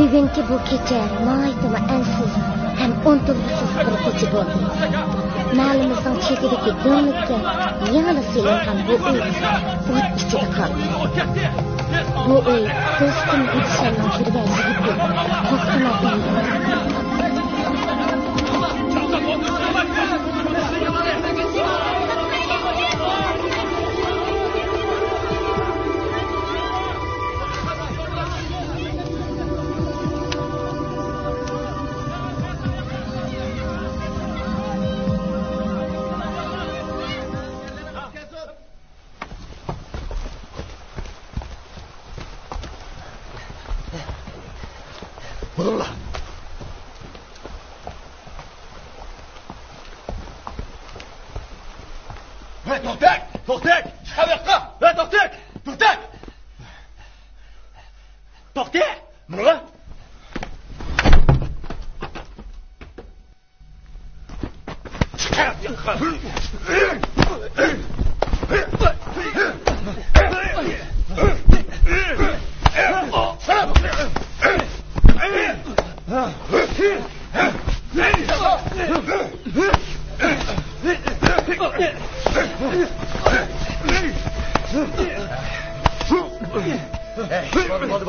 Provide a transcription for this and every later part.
Bugünkü bu kecha nihoyatda ansiz ham unutilg'isiz bir kecha bo'ldi. Mahallimizning chetidagi do'nlikka yanada selingan bu uy o't ichida qoldi. Bu uy do'stim Gulshanning yurgan yigitga qo'rqinib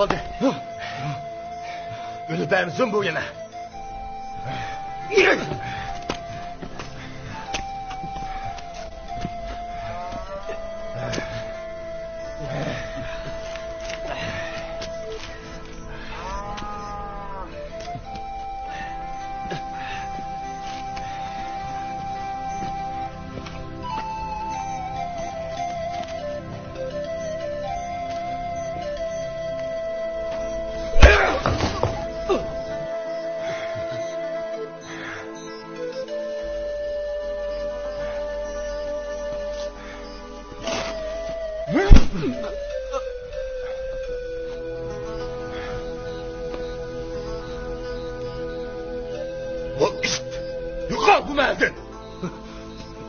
Bo'ldi. O'libamizmi bu yana?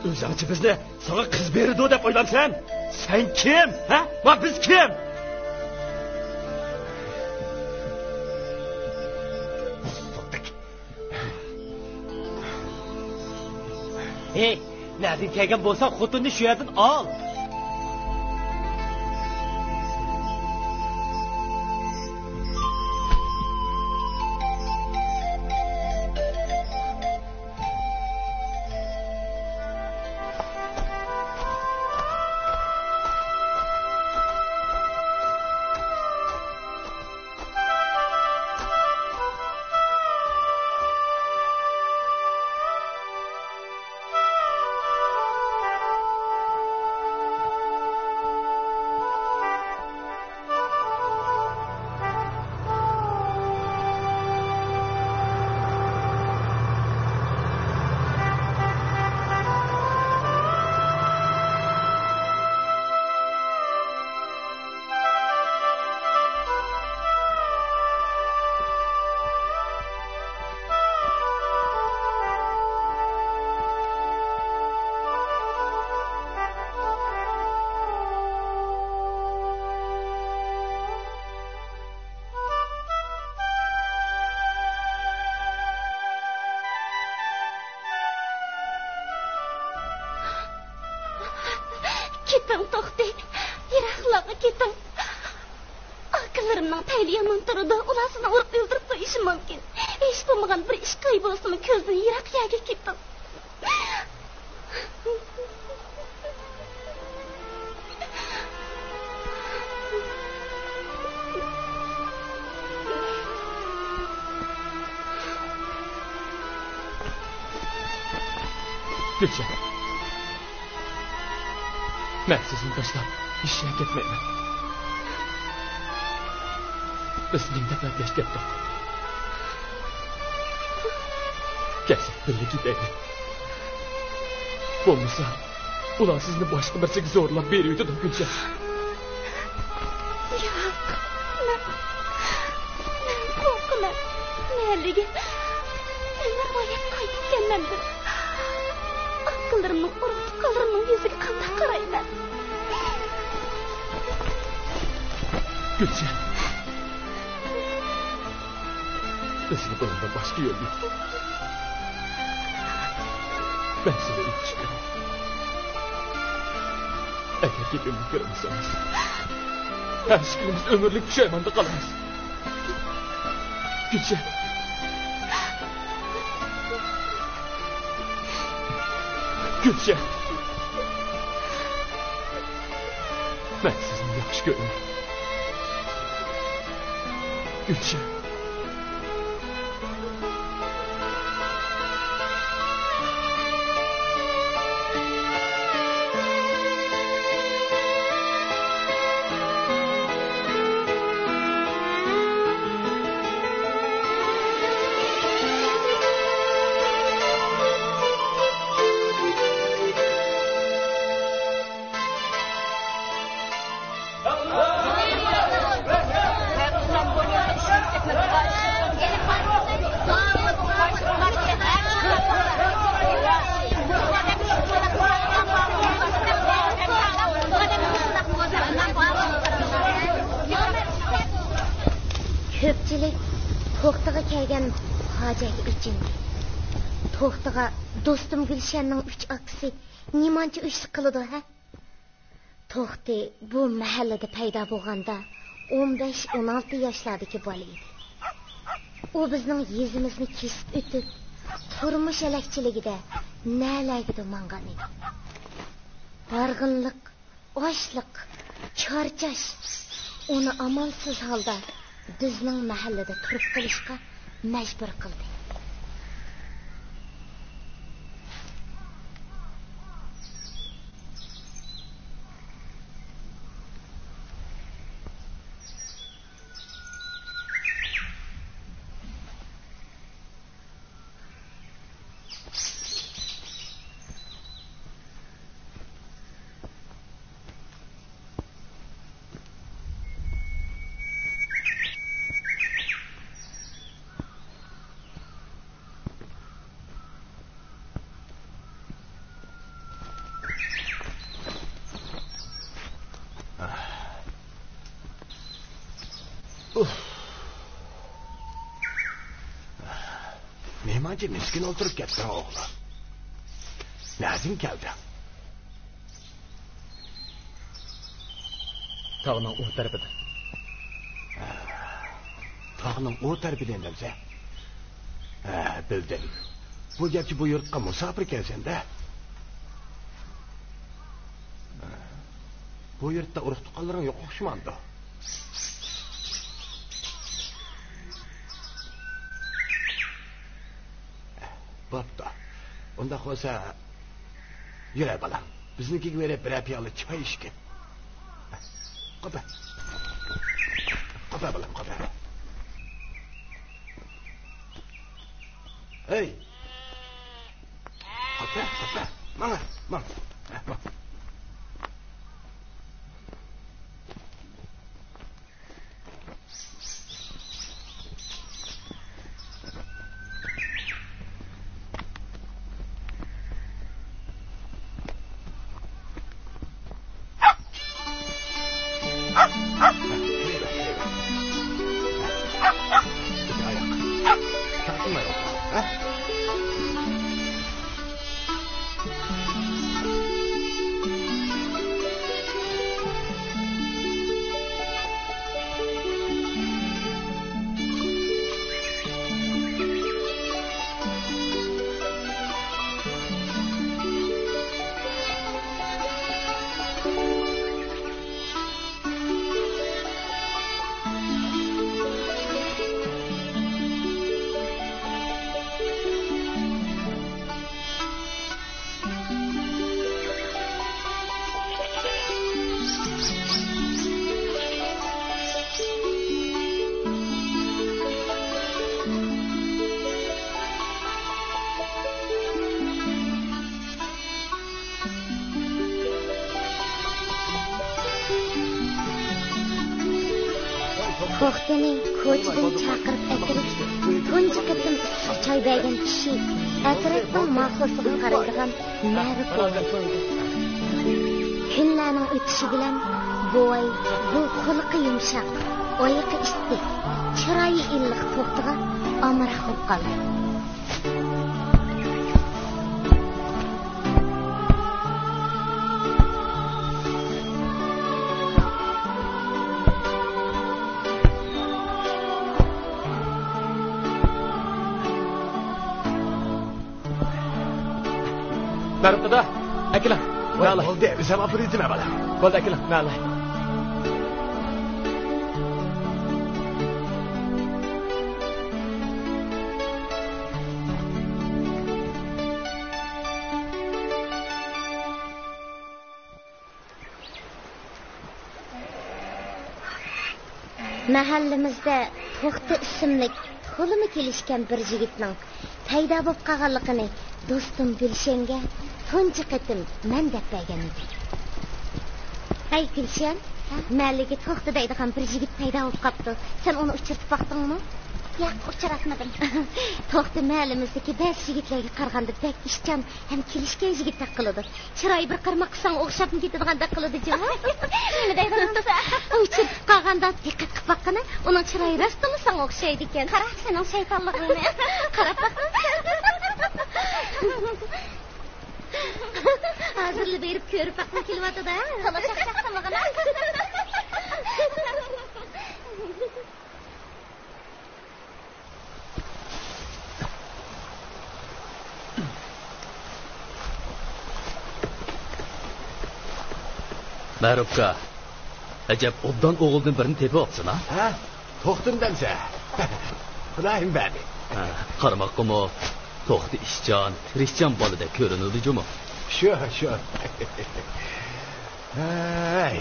O'zingchi bizni sana qiz berdi deb o'ylamsan? Sen kim? Ha? Va biz kim? Hey, nereden kelgan bo'lsa xotinni shu yerdan ol. Keting to'xtang. Yiroqlarga keting. Akalarimning tayli yomon turida ulasini urib o'ldirib qo'yishi mumkin. Hech bo'lmagan bir ish qo'y bo'lsin, ko'zdan yiroq yerga keting. Gülşen. Ben sizni tashlab ishga ketmayman. Biz mingta gaplashib ketdik. Kelsak birga ketaylik. Bo'lmasa, ular sizni boshqa birsiga zo'rlab beraydi, Gülşen. Yo'q. Men qo'rqaman. Nega? Men ro'yat qo'yganmandir. Aqllarimning yuziga qanday qarayman? Gülşen. Özünü bundan başka yol yok. Ben seni yetiştireyim. Eğer ki birlik kırmızsanız, her şeyimiz ömürlük pişaymanda kalamaz. Gülşen. Gülşen. Ben sizinle yaxşı görürüm. Gülşen. Ko'pchilik to'xtaga kelgan hojaga uchindi. To'xtaga do'stim Gulshanning 3 akasi nimancha ishli qiladi ha? To'xti bu mahallada paydo bo'lganda 15-16 yoshlardagi bola edi. U bizning yuzimizni kesib o'tib, turmush alakchiligida nalagiga mangan edi. Darg'inlik, ochliq, charchash uni amalsiz holda bizning mahallada turib qolishga majbur qildi. Mehmancı miskin oturup gittin oğlan. Nereden geldin? Tağının o tarafıda. Tağının o tarafıdan demse. Bildim. Bu gerçi bu yurtqa misafir gelsen de. Bu yurtta urug' tuqqanlaring yok o'xshamadi. Bo'pti. Unda bo'lsa yura balam. Biznikiga berib bir piyola choy ichgin. Qo'pa. Qo'pa balam, qo'pa. Hey. Qo'pa, qo'pa. Mana, mana. To'xtaning ko'chadan chaqirib akirib, tunji qitim choy bergan kishi atrofdan mahsusiga qaraydigan nari bo'ldi. Kunlarning o'tishi bilan bo'y bu xulqi yumshoq, oyoqi issiq, chiroyi illiq to'xtiga omara bo'lib qoldi. Narıqda, akila. Oldu, bizim apuritime bala. Oldu akila, nalay. Mahallimizda To'xti ismli qo'limi kelishgan bir yigitning paydo bo'lib qolganligini do'stim Gulshanga tunji qitim men deb bergan edi. Hay Gulshan, mahalliga To'xti deydigan bir yigit paydo bo'lib qopti. Sen uni uchirtib baqdingmi? Yo'q, uchratmadim. To'xti mahallimizdagi ba'zi yigitlarga qaraganda bek ishchan ham kelishgan yigitdek qiladi. Chiroyi bir qarmoq qilsang o'xshab ketadigandak qiladi javob. Nima deydigansiz? Uchirtib qolganda diqqat qilib baqqana, uning chiroyi rostmi senga o'xshaydi ekan. Qara, sening shaytonligingni. Qarab baq. Hozirli berib ko'rib baqim kelyapti-da. Qalashaqchaqsamag'ana. Ma'rufka, ajab obdan o'g'ildan birini tepib olsin, ha? To'xtimdansa. Xudoyim berdi. Qarmoqqimi, To'xti ishchan, tirishchan bolada ko'rinadi juma. Shu. Ay.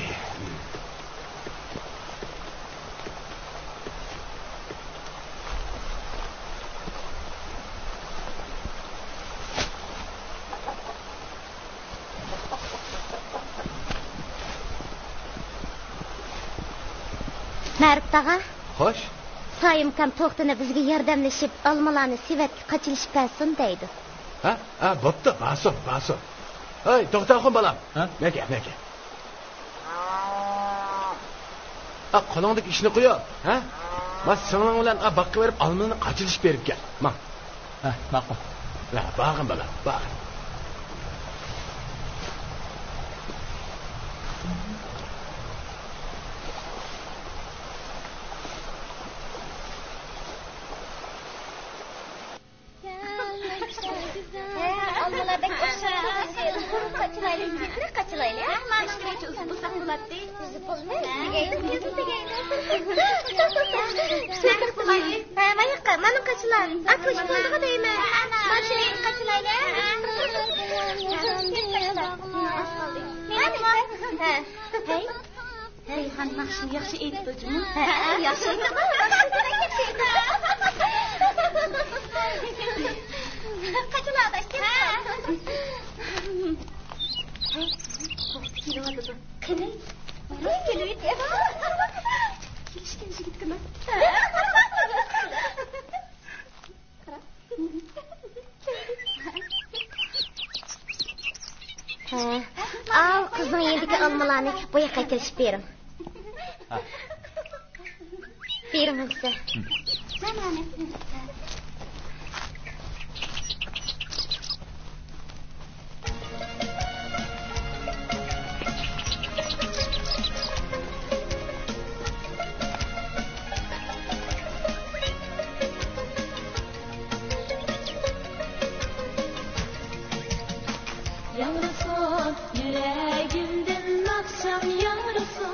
Ma'ruf tag'a, Xo'sh. Soyimkam To'xtini bizga yordamlashib, olmalarni Sivatga qochilish bersin deydi. Ha, bo'pti, bason. Hey, to'xtaxon balam. Ha? Nega? Qo'lingdagi ishni qo'y, ha? Men singling bilan baqqa berib, olmani qochilish berib kel. Men. Ha, ma'qul. Bag'im balam, bag'im. Kaçılaylı. Maaşını uzun bulsak bulattı. Uzun bulmayız. Mayakka, manım kaçılar. Atmış bulduğu değil mi? Maaşını kaçılaylı. Hey. Hey, hanım akşam yaxşı eğitim bölümü. Yaxşı eğitim. Kaçılar da işte. Geliyordu. Kene? Geliyor ya. Gelişken jigit kına. Al kızın yendeki almalarını boya qaytırışıp verin. Verin size. Yarıson, yüreğimden akşam yarıson.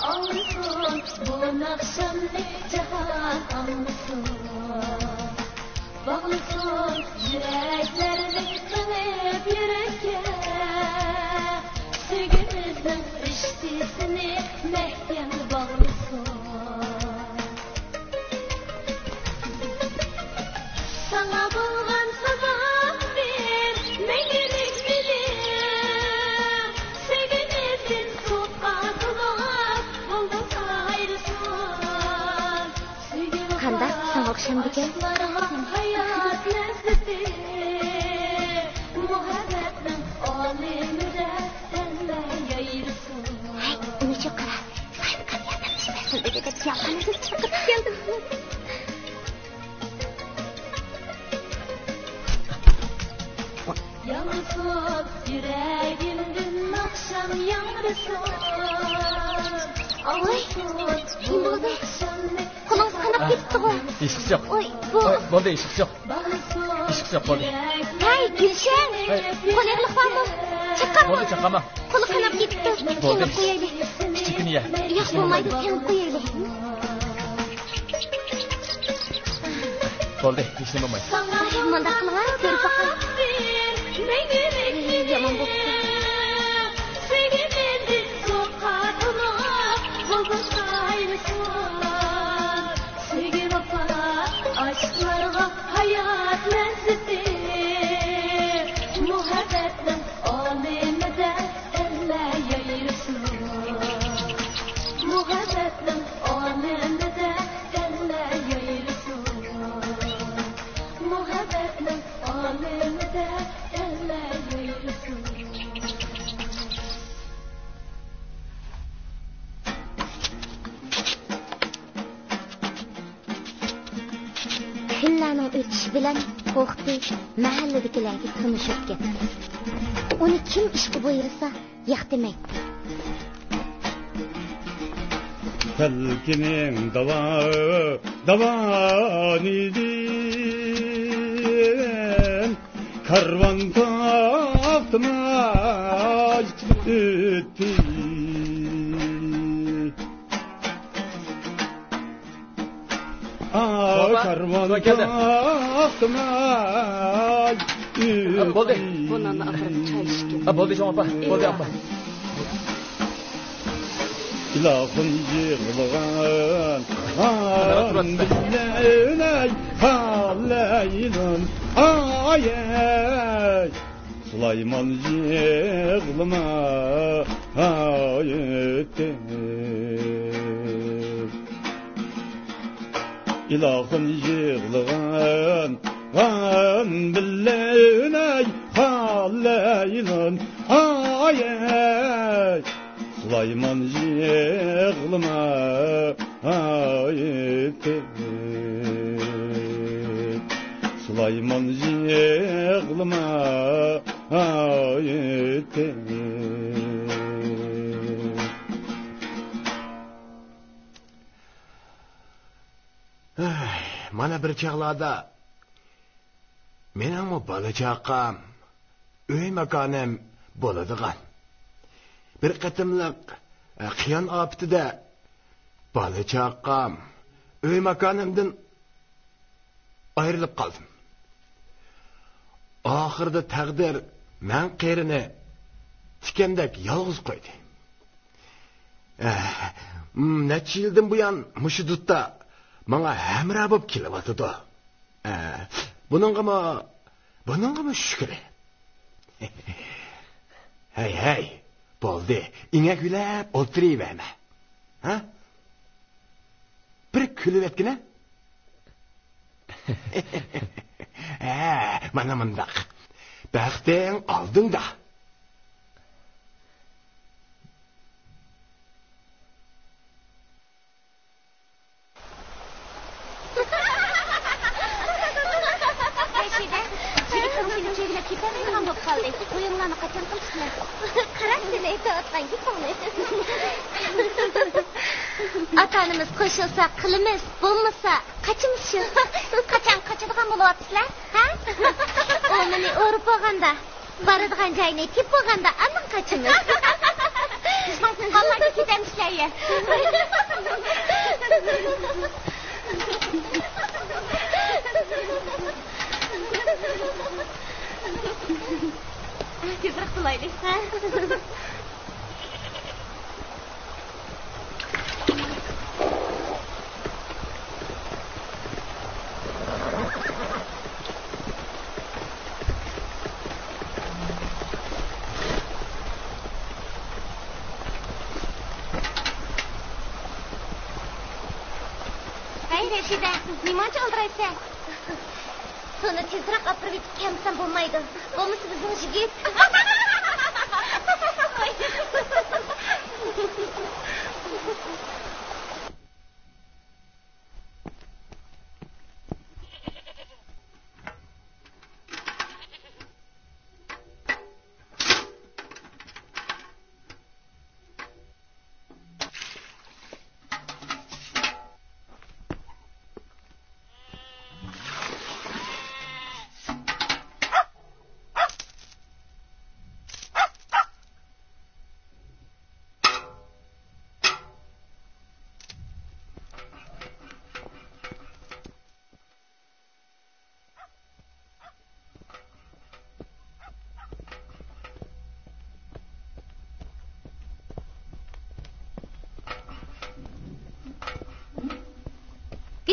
Almışson, bu akşam ne cihan almışson. Bağlısın, yüreklerini kınıp yürekке. Sevgimizin riştisini mehkem bağlısın. Sana bulgan sabah bir mengilik bilim. Sevgimizin sokaklar bulduk ayrısın. Kanda, sana akşam diken. Hayat lezzeti muhabbetin aleminde senle yayırsın. Hey, onu çok kara. Sayın kan yardımcı versin dedi de Yalanı çıkıp geldim. Yansın yüreğimden akşam yağmursun. Oy, kim oldu? Kulağınız kanap gitti bu. Eshik yo'q. Oy, bu. Bo'ldi, eshik yo'q. Eshik yo'q bo'ldi. Hey, Gülşen. Kolaylık var mı? Çakar mı? Bo'ldi, chaqama. Kolu kanap gitti. Kenip koyaylı. Kichikini ye. Yo'q bo'lmaydi, kenip koyaylı. Bo'ldi, hech nima bo'lmaydi. Ay, manda qilinglar, ko'rib boqay. Yomon bo'pti. Aşklarga hayat lezzeti, muhabbetin aleminde elle yayırsın. Muhabbetin aleminde elle yayırsın. Muhabbetin aleminde elle yayırsın. Kunlarning o'tishi bilan qo'rqdi, mahalladagilarga tanishib ketdi. Uni kim ishga buyursa, yo'q demaydi. Talkining davanidan karvan taqtmaj ötdi. Karvan taqtmaj Bo'ldi. Bundan aqrab choy ichgan. Bo'ldi, jon opa. Bo'ldi, opa. İlahın yığılğan bilənək haleylin ayey Süleyman yığılıma ayettir İlahın yığılğan bilənək haleylin ayey Süleyman yığılıma ayettir Süleyman yığılıma ayettir Mana bir chaqlarda mening o balachaqam uy makonim bo'ladigan. Bir qatimliq qiyon optida balachaqam uy makonimdan ayrilib qoldim. Oxirida taqdir men qerini tikandek yolg'iz qo'ydi. Necha yildan buyon mushu dudda menga hamroh bo'lib kelyapti. Buningga shukr. Hey. Bo'ldi, inga kulab o'tirayverma. Ha? Bir kulib etgina. Mana mundaq. Baxting oldingda. Oyunlarni qachon qilishlar? Qarang, seni aytayotgan gapimni. Ota-onamiz qo'shilsa qilimiz, bo'lmasa qachimiz shu. Qachon qochadigan bo'lyapsizlar? Ha? O meni o'rib olganda, boradigan joyni tep olganda aniq qachimiz. Qollarga ketamizlar-ya. Tezroq qilaylik. Hey Rashida, nimacha oldiraysan? Seni tezroq olib kelsam bo'lmaydi. Bo'lmasa bizning yigit.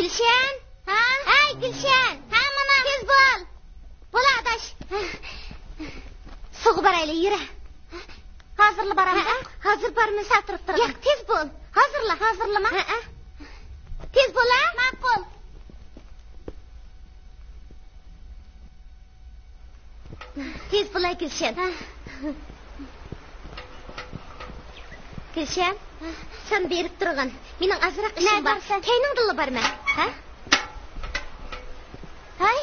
Gülşen. Ha? Hey Gülşen. Ha mana. Tez bol. Bol adaş. Suğu barayla yürü. Hazırlı baramı. Hazır barımı satırıp durun. Yok tez bol. Hazırlama. Tez bol ha? Makul. Tez bol Gülşen. Gülşen. Sen berip durgan. Mening azroq ishim bor. Kayningdilla barman. Ha? Hay.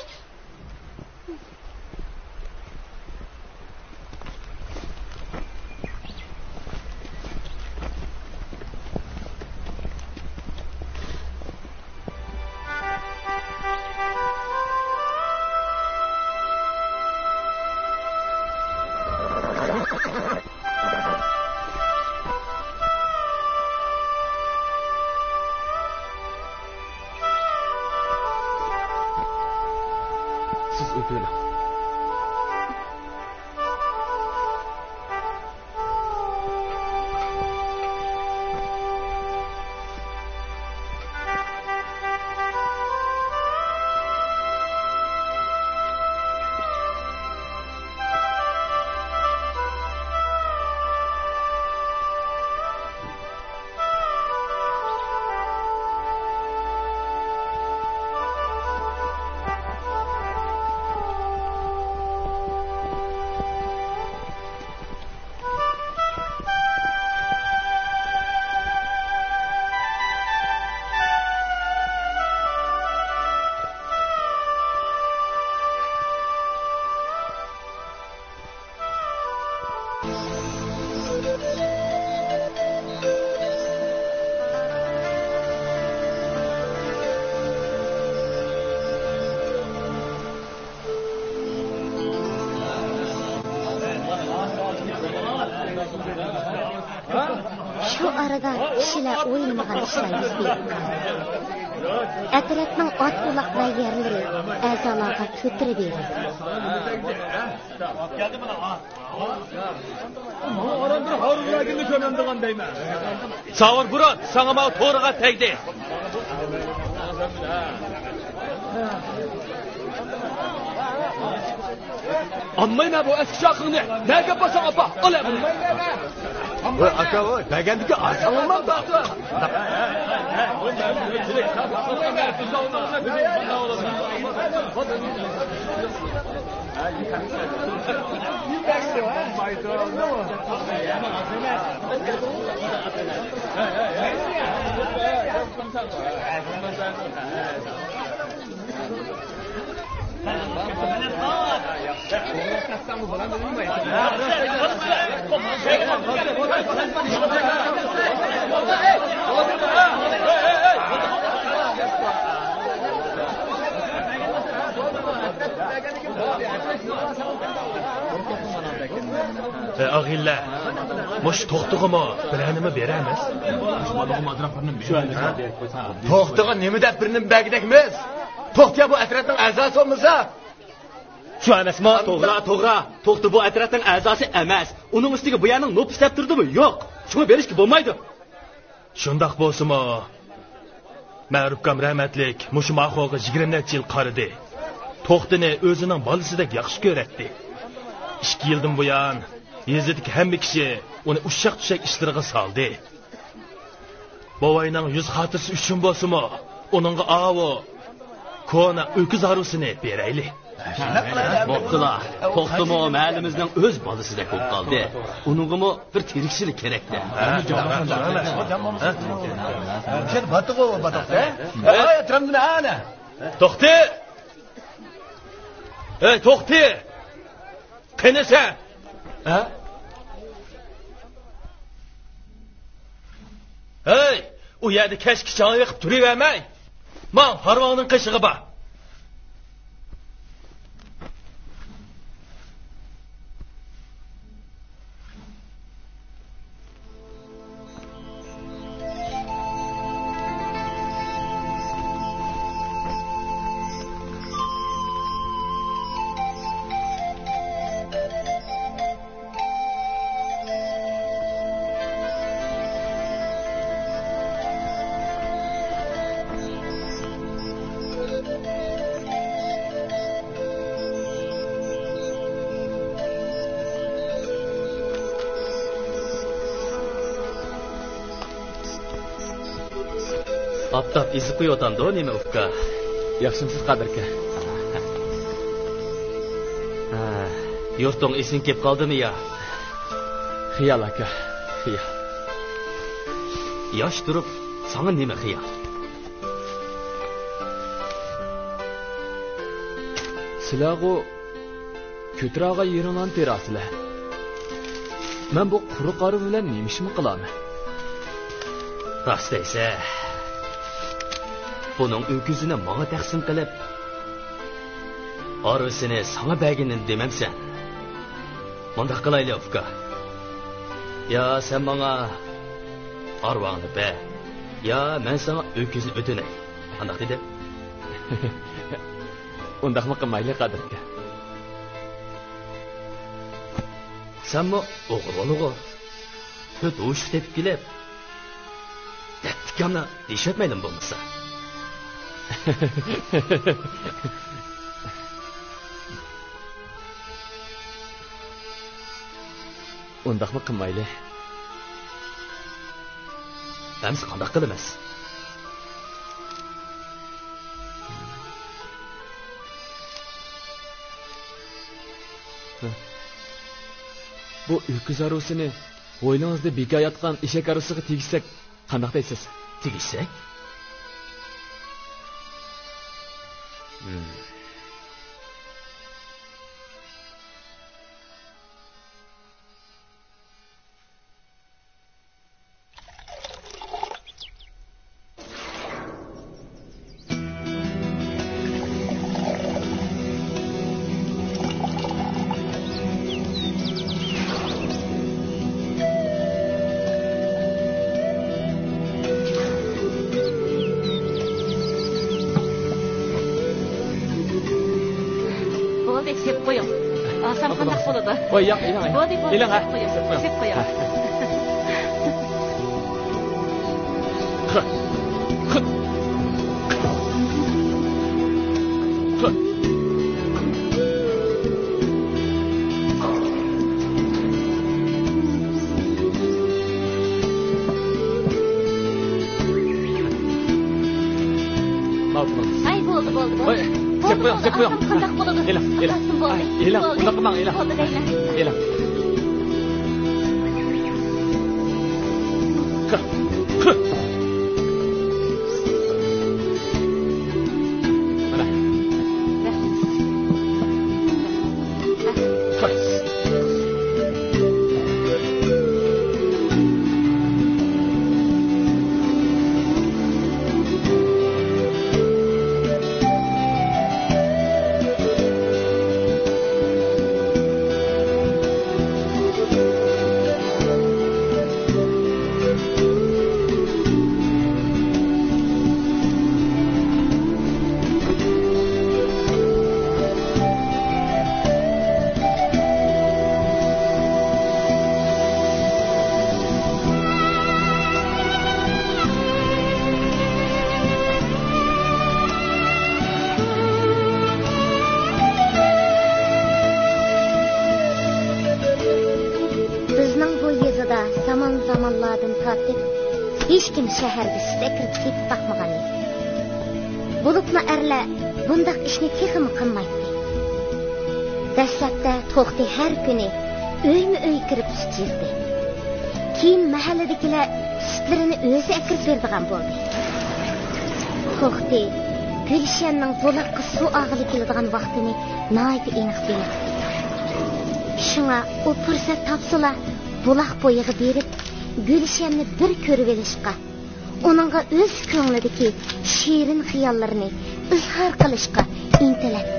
Siz o'tiring. Şu arada kişiler o'yinmagan ishlar yuz berib qoldi. Atrofning ot uloqlar yerlari a'zolarga ko'tirib berdi. Savur Burat, sana ma to'g'riga tegdi. Ammayna bu eski şarkını. Ne yapasan apa? Ola bunu. Voy aka voy, bagandiki asalman taxta. Ağilla, muş to'xtig'imi bilanimi beramiz. To'xtig'i nima deb birini bagidakmiz? To'xtiya bu atrofning a'zosi bo'lmasa. Şu emasmi? To'g'ri. To'xti bu atrofning a'zosi emas. Uning ustiga bu yerning nopis deb turdimi? Yo'q. Shuni berishga bo'lmaydi. Shundoq bo'lsa-mu, Ma'rufkam rahmatlik mush mahvoga 20 necha yil qaridi. To'xtini o'zining bolasidek yaxshi ko'ratdi. 2 yildan buyon yezidagi hamma kishi uni ushshaq-tushak ishlariga soldi. Bovayning yuz xotirasi uchun bo'lsa-mu, uningga avo kona o'kiz arusini berayli. Bo'ptilar. To'xtimi mahallimizning o'z bolasidek bo'lib qoldi. Uningimi bir tirikchilik kerakda. Sen batiqo batiqda? Ay, tramdina ana. To'xti! Ey, to'xti! Qanasan? Ha? Hey, u yerda kashkichon yiqib turavermay. Men Farvoning qishig'i bor. Aptap ezib qo'yotandi nima uka? Yaxshimsiz qadirka. Yurting esing kelib qoldimi ya? Xiyol aka, xiyol. Yosh turib, sana nima xiyol? Sizlarga ko'traga yeringlarni terasizlar. Men bu quruq qari bilan nima ishmi qilaman? Rost esa, buning o'kizini menga taqsim qilib, orasini sana berginin demamsan. Bundaq qilayli uka. Ya sen menga arvangni ber, ya men sana o'kizni o'tinay. Qandaq dedi? Undaqmi qilmayli qadirka. Senmi o'g'ri to'rt o'shiq tepib kelib, dattikamni deyishmaydim bo'lmasa. Undaqmi qilmayli. Biz qandaq qilamiz? Bu o'kiz arusini o'ylangizda bekor yotgan eshak arusiga tegishsak qandaq deysiz? Tegishsak? Voy, yo'q, ilang. Ilang ha. Sep qo'ying. Ay, bo'ldi. Voy, sep qo'ying. Qandaq bo'ladi? Ilang. Ilang, unda qilmang, ilang. Ilang. Mana. zamonlardan tortib hech kim shaharga sida kirib ketib boqmagan edi. Bo'libmi erlar bundaq ishni texmi qilmaydi. Dastlabda to'xti har kuni uyma-uy kirib sut yig'di. Keyin mahalladagilar sutlarini o'zi akirib berdigan bo'ldi. To'xti Gulshanning buloqqa suv og'ili keladigan vaqtini nihoyat aniq bildi. Shunga u fursat topsala buloq bo'yiga berib Gulshanni bir ko'rib olishga, uningga o'z ko'nglidagi shirin xiyollarini izhor qilishga intiladi.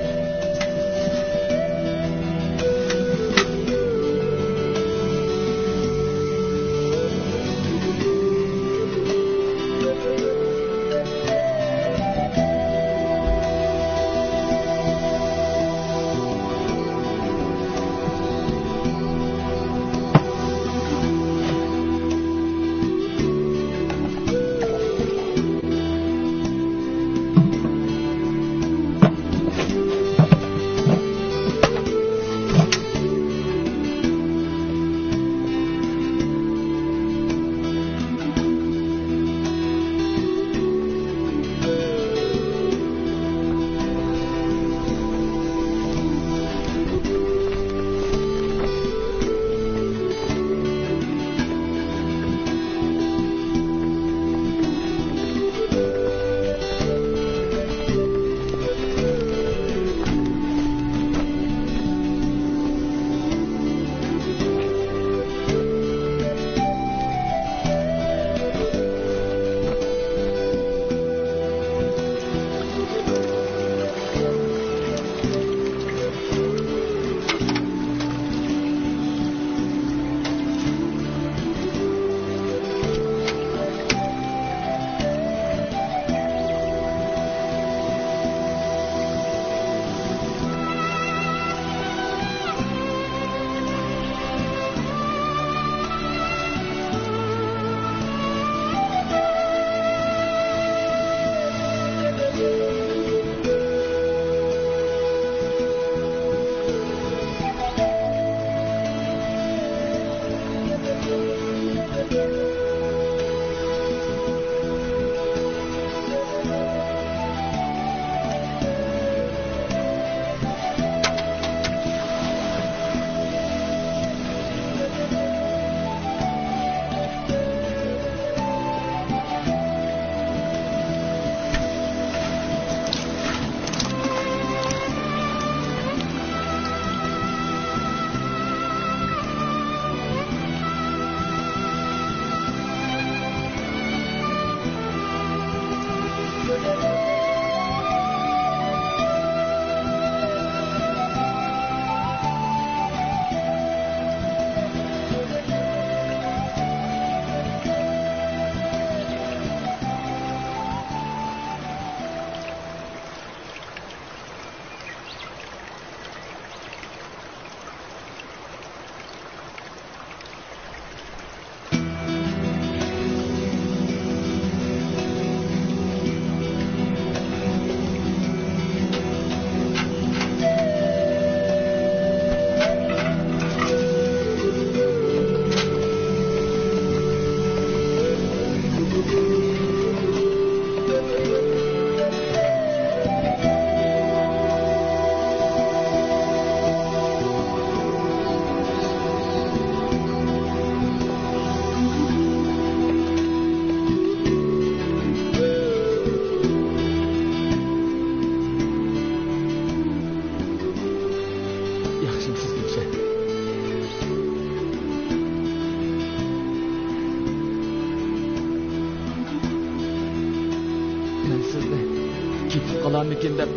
qalarmikin deb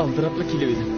aldirabla kelib edim.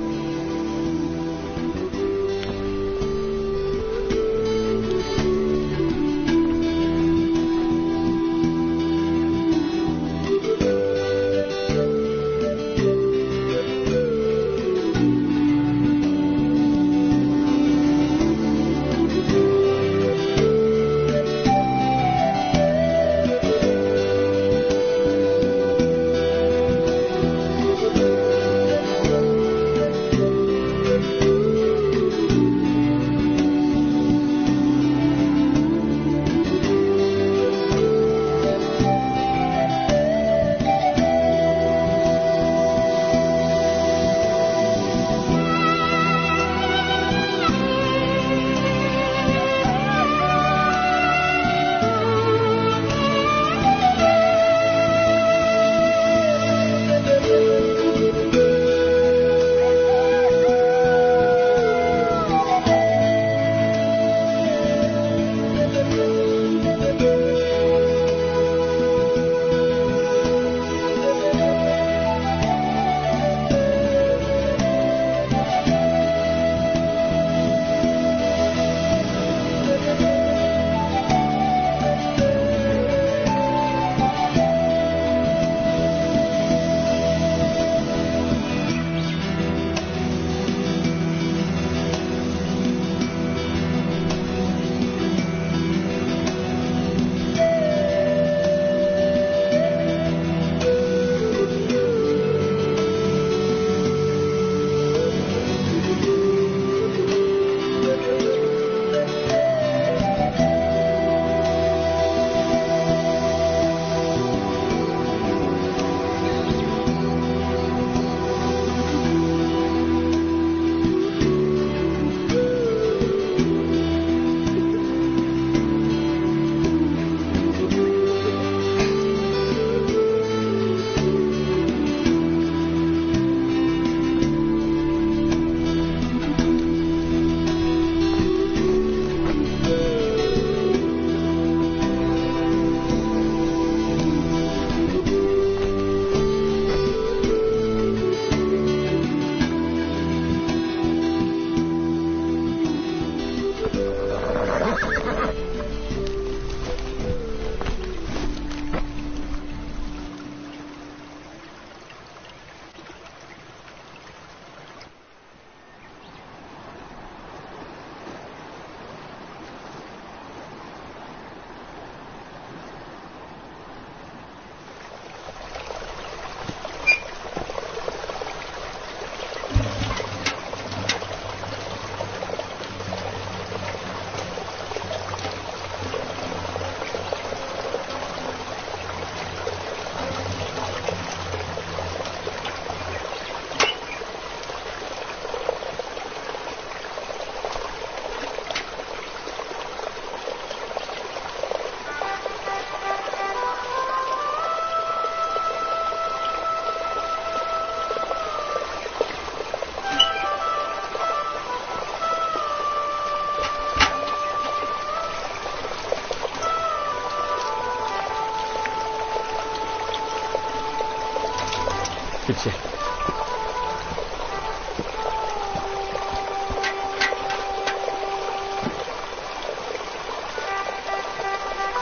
Gülşah.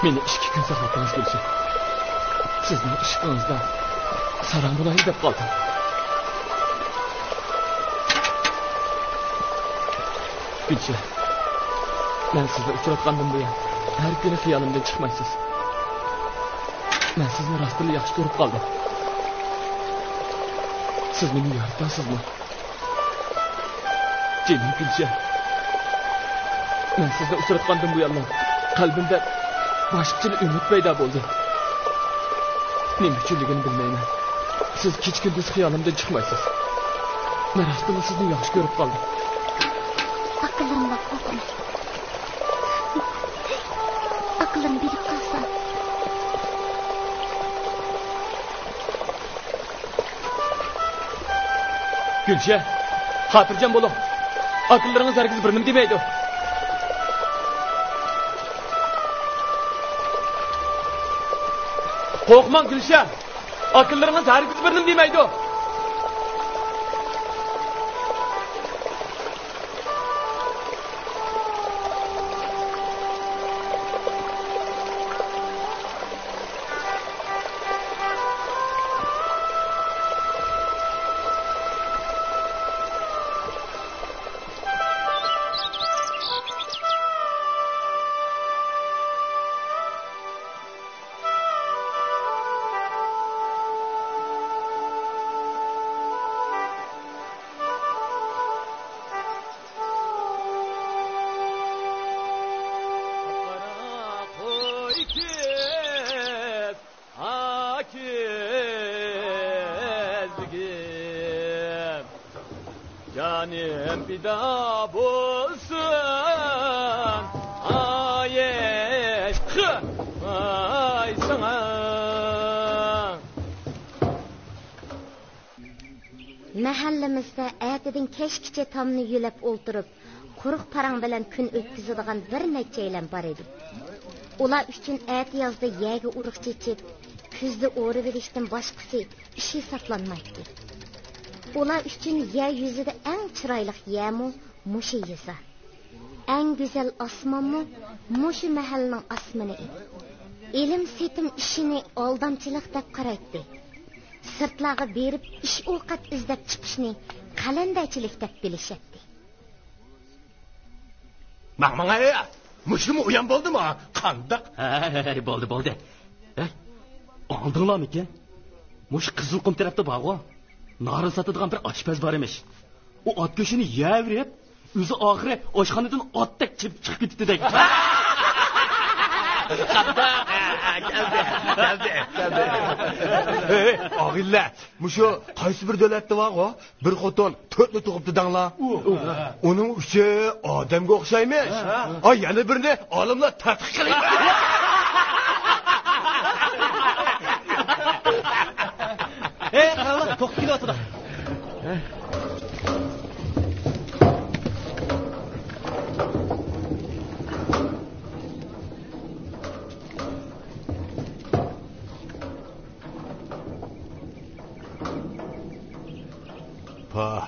Meni 2 kun saqladingiz Gülşah. Sizning ishqingizda saram bo'lay deb qoldim. Gülşah. Men sizni uchratgandan buyon har kuni xiyolimdan chiqmaysiz. Men sizni rostdan yaxshi ko'rib qoldim. Siz meni yo'qotasizmi? Jenim Gülşah. Men sizni uchratgandan buyon qalbimda boshqacha umid paydo bo'ldi. Nima uchunligini bilmayman. Siz kech-kunduz xiyolimdan chiqmaysiz. Men rostdan sizni yaxshi ko'rib qoldim. Aqlimga qo'rqma. Aqlim bilib qolsa. Gülşah, xotirjam bo'ling. Aqllaringiz hargiz bir nima demaydi. Qo'rqmang Gülşah. Akıllarına hargis birdim demeydi o. Canım bir daha bulsun ay sana. Mahallamizda ertadan kechgacha tomni yulab o'ltirib, quruq parang bilan kun o'tkazadigan bir necha aylan bor edi. Ular uchun ertayozda yaga urug' chechib, kuzda o'rib berishdan boshqasi ish hisoblanmaydi. Ular uchun yer yuzida eng chiroyli yermu mushu yesa. Eng go'zal osmonmu mushu mahalning osmoni edi. Ilm setim ishini oldamchilik deb qaraydi. Sirtlarga berib ish ovqat izlab chiqishni qalandachilik deb bilishadi. Maqmangaya, mushumi uyan bo'ldimi? Qandoq? Bo'ldi. Oldinglarmi ekan? Mush Qizilqum tarafda bog'o. Nari satadigan bir oshpaz bor emish. U ot go'shini yavrib, o'zi oxiri oshxonadan otdek chiqib ketdi-dek. Geldi. Og'illar, mushu qaysi bir davlatda bor-ku, bir xotin 4 ni tug'ibdi danglar. Uning uchi odamga o'xshaymish. Ay, yana birini olimlar tadqiq qilyapti. Qaranglar, to'q kelyapti. Pah.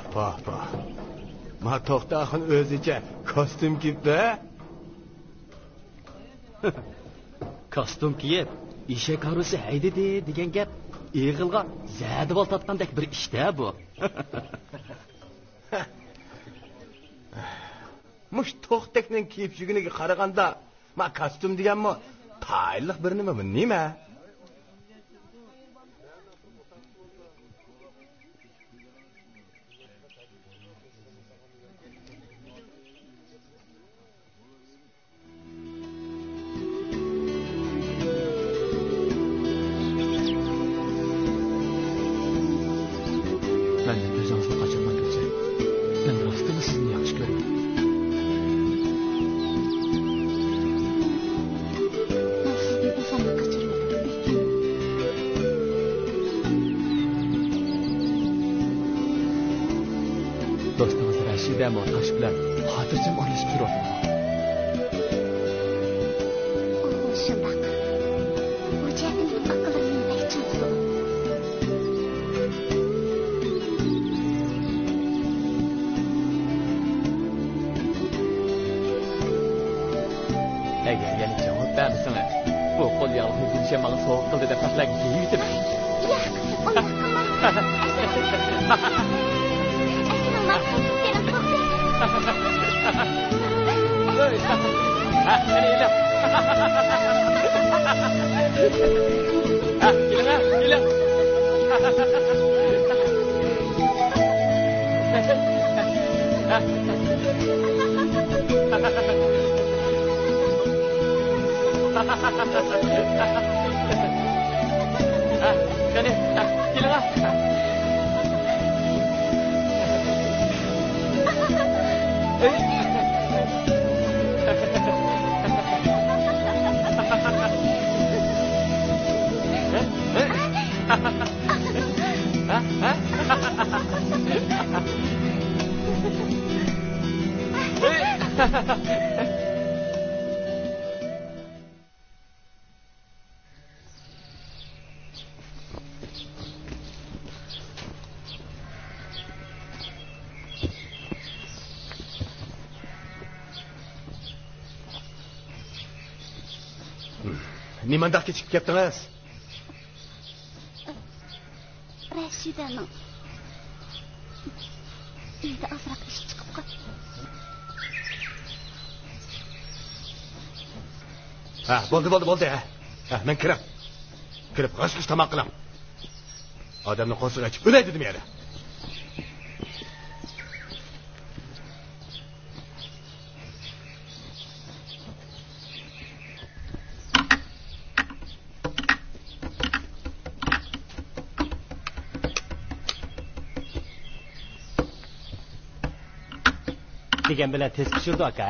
Ma to'xtaxin o'zicha kostyum kiyibdi. Kostyum kiyib, ishga karusi haydadi degan gap Eğilga zədi bol tatqandek bir ishda bu. Mush to'xtakning kiyib yurganiga qaraganda, ma kostyum deganmi? Tayinliq bir nima? Demo taş bilen hatırcım aralashib yuradi. Shundoq. Bu jabning aqlimning aytchisi. Eğer yani cevap vermesen, bu kol yalğın bir bana soğuk kıldı da patlak yiydi mi? Ya, onu Nimandaq kechib ketdingiz? Rashidaning uyda azroq ish chiqib qoldi. Ha, bo'ldi. Ha, men kirib g'ash tomoq qilam. Odamni qo'siq ochib o'lay dedim yana. degan bilan tez pishirdi aka.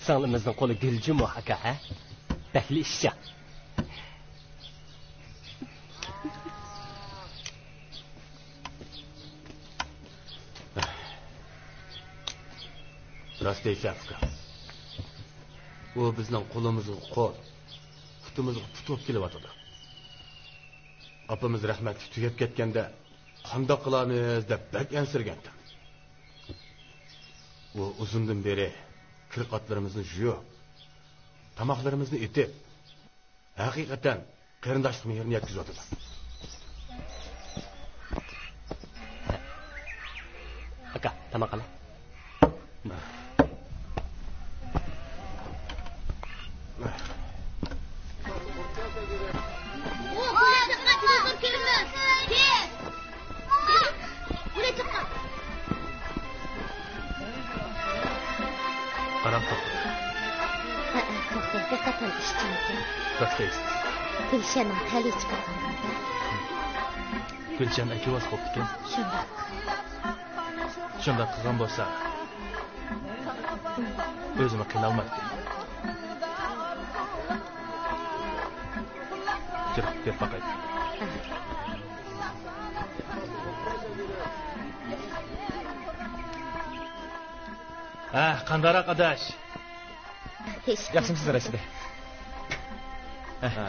Singlimizning qo'li guljumo aka, ha? Bakli ishcha. Rost deysan aka. U bizning qo'limizga qo'l, putimizga put kelyapti. Apamiz rahmatli tugab ketganda qandoq qilamiz deb bak ansirgandim. U uzundan beri kirqatlarimizni yuvib, tomoqlarimizni etib, haqiqatan qarindoshlik merini yetkazib o'tdi. Aka, tomoq qala. Gülşen'in tali çıkartmadı. Gülşen akivas koptu ekan. Shundoq qilgan bo'lsa, o'zimni qiynalmaydi. Kirib baqay. Qandaroq adash. Yaxshimisiz Rashida?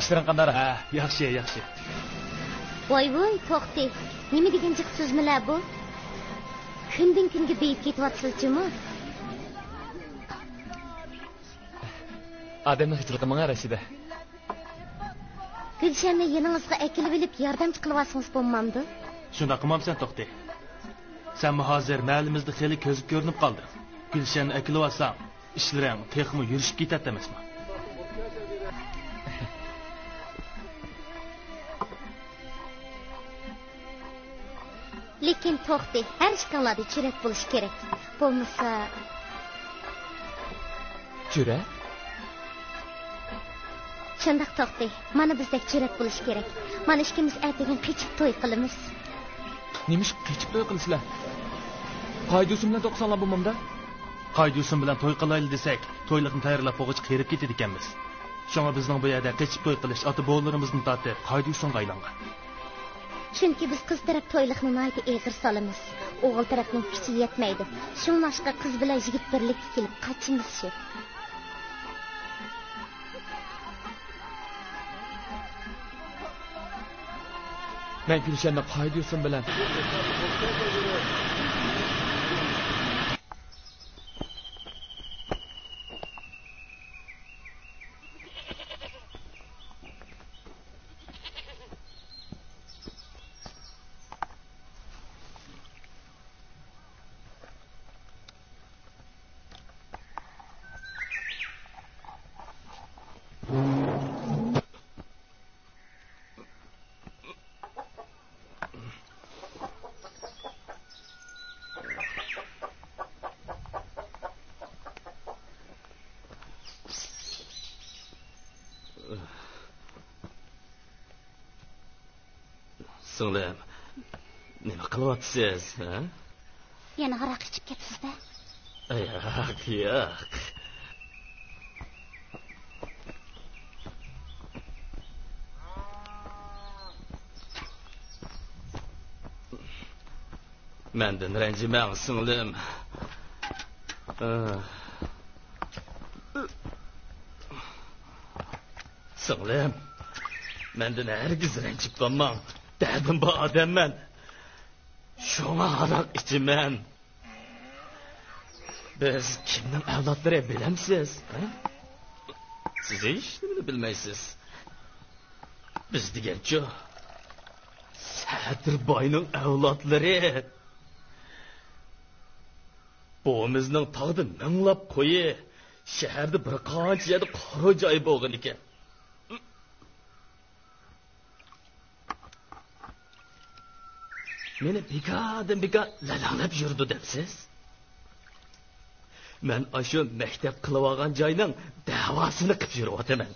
İşlerin qandaroq? Yaxshi. Voy, to'xti. Nima degan jiq so'zmilar bu? Kundan kunga beyib ketyapsizmi? Odamning hijrati menga Rashida. Gülşen'ni yaningizga akilib olib yordamchi qilyapsiz bo'lmamdi? Shunda qilmamsan to'xti. Sen hozir mahallimizda xeli ko'zib ko'rinib qoldi. Gülşen'ni akilib olsam, ishlaring texmi yurishib ketadi emasmi? Lekin to'xti, har ishqanlarda churak bo'lish kerak. Bo'lmasa Churak? Shundoq to'xti, mana bizdek churak bo'lish kerak. Mana ikkimiz ertaga qechib to'y qilamiz. Nima ish qechib to'y qilasizlar? Qaydusim bilan to'qsonlar bo'lmamda? Qaydusim bilan to'y qilaylik desak, to'ylikni tayyorlab qo'g'ich qirib ketadi ekanmiz. Shunga bizning bu yerda qechib to'y qilish ota-bolalarimizni tortib qaydusonga aylangan. Chunki biz qiz taraf to'yliqni nayta eg'ir solamiz. O'g'il tarafning kuchi yetmaydi. Shunlashqa qiz bilan yigit birlikka kelib qachimiz shu. Men Gulshanni qaydusim bilan Singlim, nima qilyapsiz, ha? Yana aroq ichib ketibsiz-da? Yo'q. Mendan ranjimang, singlim. Singlim, mendan hargiz ranjib qolmang. Derdim bu adamman. Şuna arak içimen. Biz kimning avlodlari bilamsiz? Siz hech nimani bilmaysiz. Biz degancha Sadirboyning avlodlari. Bo'mizning tog'da minglab qo'yi, shaharda bir qancha yerda qora joy bo'lgan ekan. Meni beka lalanglab yurdi debsiz. Men ashu maktab qilib olgan joyning davosini qilib yuryapman.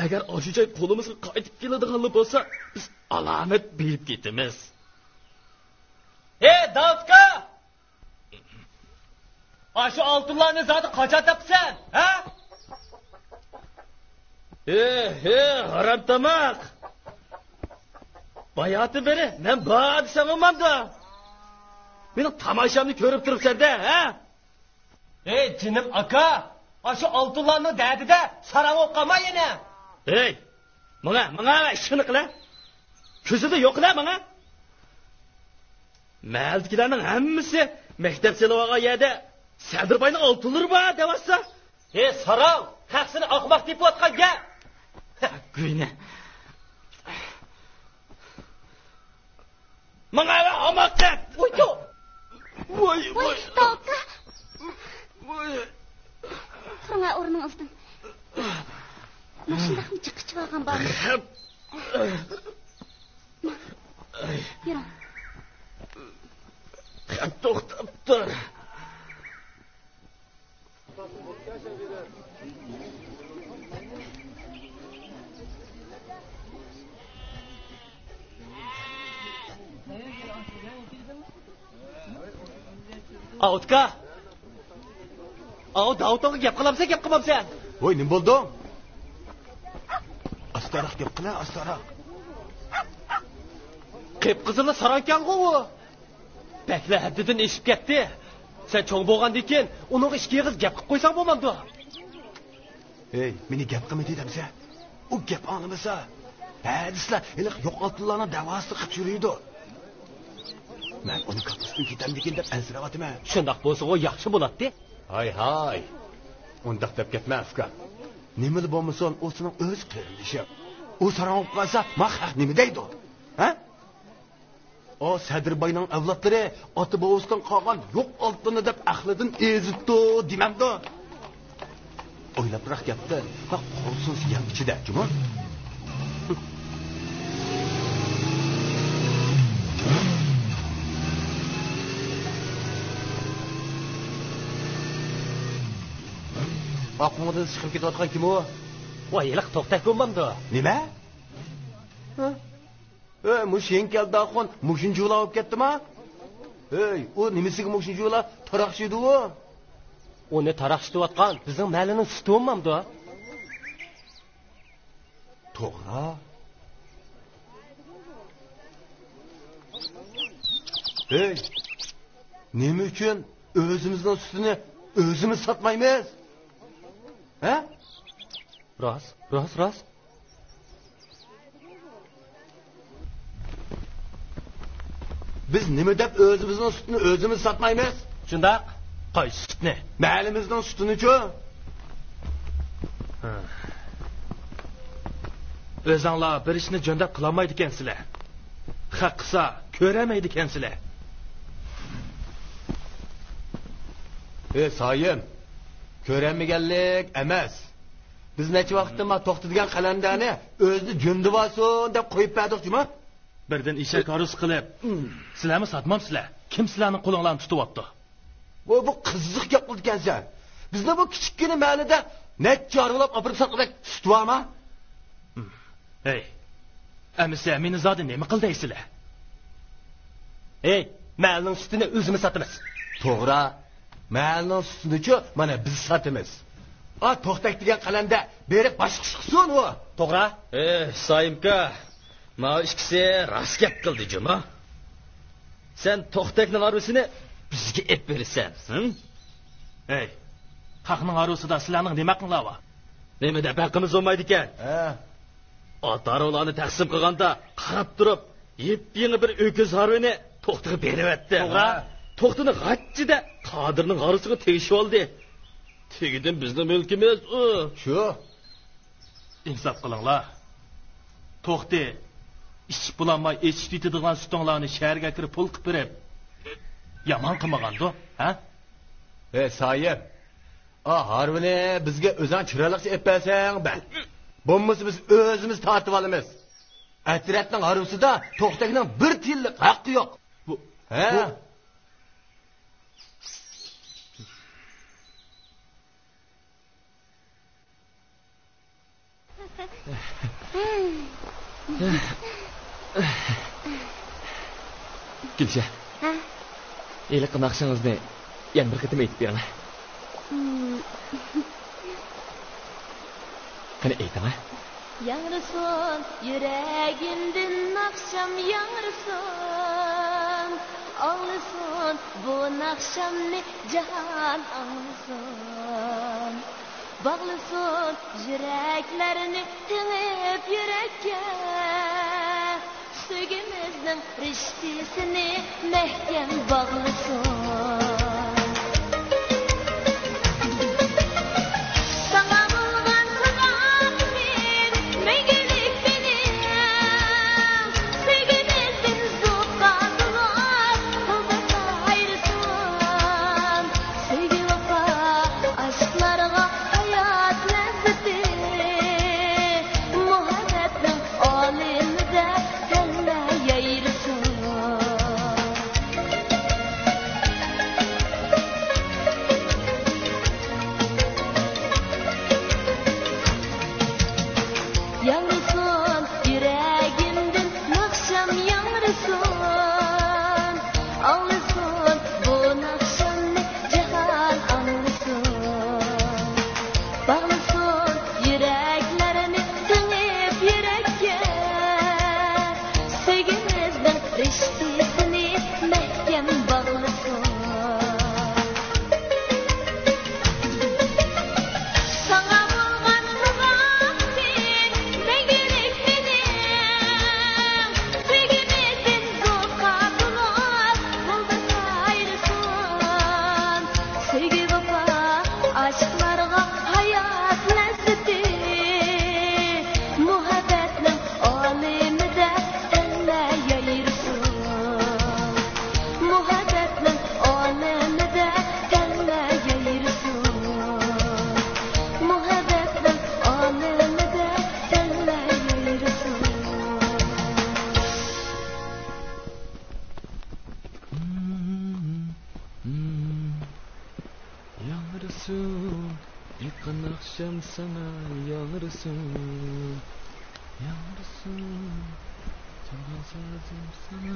Agar ashu joy qo'limizga qaytib keladiganlik bo'lsa, biz alomat berib ketamiz. Davudka! Ashu oltinlarni zoti qachon topsan, ha? Haram tamoq. Bayatı beri, men bari sen olmamda. Benim tamashamni ko'rib turibsan-da, ha? Jinim aka, ashu oltinlarni derdida sarang o'qama yana. Mana ishini qila. Ko'zida yo'qlar mana. Maldikilarning hammasi maktab selib olgan yerda Sadirboyning oltinlari bor devasa. Sarang, haqsini oqmoq deb o'tgan gap. Guyna. Mana amoqat. Voy. Voy. Toka. Voy. Sana o'rningizdan. Mashinani chiqib olgan bor. Yura. To'xtabdi. Davudka. Davudga gap qilamsan? Voy, nima bo'ldi? Astaroq gap qila, astaroq. Qip-qizili sarankan-ku u. Bakla haddidan eshib ketdi. Sen cho'ng bo'lgandan keyin uning ishga yig'iz gap qilib qo'ysang bo'lmamdi. Meni gap qilma dedimsa, u gap anlamasa, hadislar iliq yo'qoltinlarning davosini qilib yuriydi. Men uni kapustin ketamdikin deb ansiravatman. Shundoq bo'lsa, u yaxshi bo'ladi. Hay. Undaq deb ketma, Afgan. Nimali bo'lmasin, u sening o'z qirindishi. U sarang olib qolsa, mahaq nima deydi? Ha? O Sadirboyning avlodlari ota bobosidan qolgan yo'q oltinni deb aqlidan ezibdi, demamdi. O'ylabroq gapdi. Ha, qolsiz yam ichida, juma. Aqmoqdan chiqib ketayotgan kim u? Voy, iliq to'xtab ko'rmamdi. Nima? Mushin keldi axon, mushin jo'la olib ketdimi? U nimasiga mushin jo'la taraqshidi u? Uni taraqshitayotgan bizning malining suti bo'lmamdi. To'g'ri. Nima uchun o'zimizning sutini o'zimiz sotmaymiz? Ha? Rost. Biz nima deb o'zimizning sutini o'zimiz sotmaymiz? Shundaq. Qaysi sutni? Malimizning sutini-ku. O'zinglar bir ishni jo'ndab qilolmaydi ekansizlar. Haq qilsa ko'ramaydi ekansizlar. Soyim. Ko'ramaganlik emas. Biz necha vaqtdan to'xtadigan qalandani o'zni jo'ndivotsin deb qo'yib berdik-mi? Birdan eshak aruz qilib, sizlarni sotmamsizlar. Kim sizlarning qo'linglarni tutyapti? Bu qiziq gap qildi ekansan. Bizda bu kichikgina ma'nida necha orlab opirib sotqidek sut bormi? Amisa meni zodi nima qildaysizlar? Ma'lning sutini o'zimiz sotamiz. To'g'ri. Ma'lning sutini-ku mana biz sotamiz. To'xtak degan qalanda berib boshqa ish qilsin u. To'g'ri? Soyimka, ma ishkisi rost gap qildi juma. Sen to'xtakning arusini bizga ep bersan. Haqning arusida sizlarning nima qilinglar bor? Nimada haqimiz bo'lmaydi ekan? Otarolarni taqsim qilganda qarab turib, yep-yangi bir o'kiz harvini to'xtatib beribdi. To'g'ri? To'xtini g'achchida Qadirning g'arisiga tegishib oldi. Tegidan bizning mulkimiz u. Shu. insof qilinglar. To'xti. İçip bulanmay eçip yitadigan sütünglarni shaharga kirib pul qilib berib. Yomon qilmagandu, ha? Sayib. Harvini bizga o'zing chiroyliqcha epasang, bal. Bo'lmasa biz o'zimiz tortib olamiz. Atratning harvisida to'xtakning bir tillik haqqi yo'q. Bu, ha? Gülşah. Ha? İyilik qilmoqchingizni yana bir qitim aytib bering. Qani ayting, ha? Yangrıson yüreğimden akşam yangrıson. Ağlısın bu akşamni cihan ağlısın. Bağlısın yüreklerini tınıp yürekке. Sevgimizin riştisini mehkem bağlısın. Akşam sana yanırsın, yanırsın. Çalan sazım sana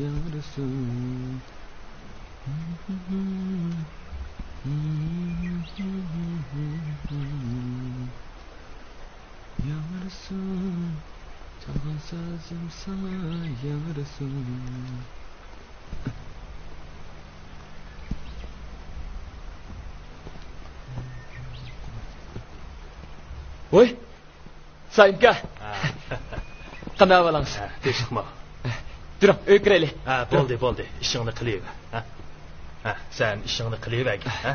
yanırsın. Yanırsın. Çalan sazım sana yanırsın. Voy, Sayımka. Qanday bo'lamiz? Tekshirma. Turing, uy kiraylik. Bo'ldi. Ishingni qilaver. Ha, sen ishingni qilaver, ha?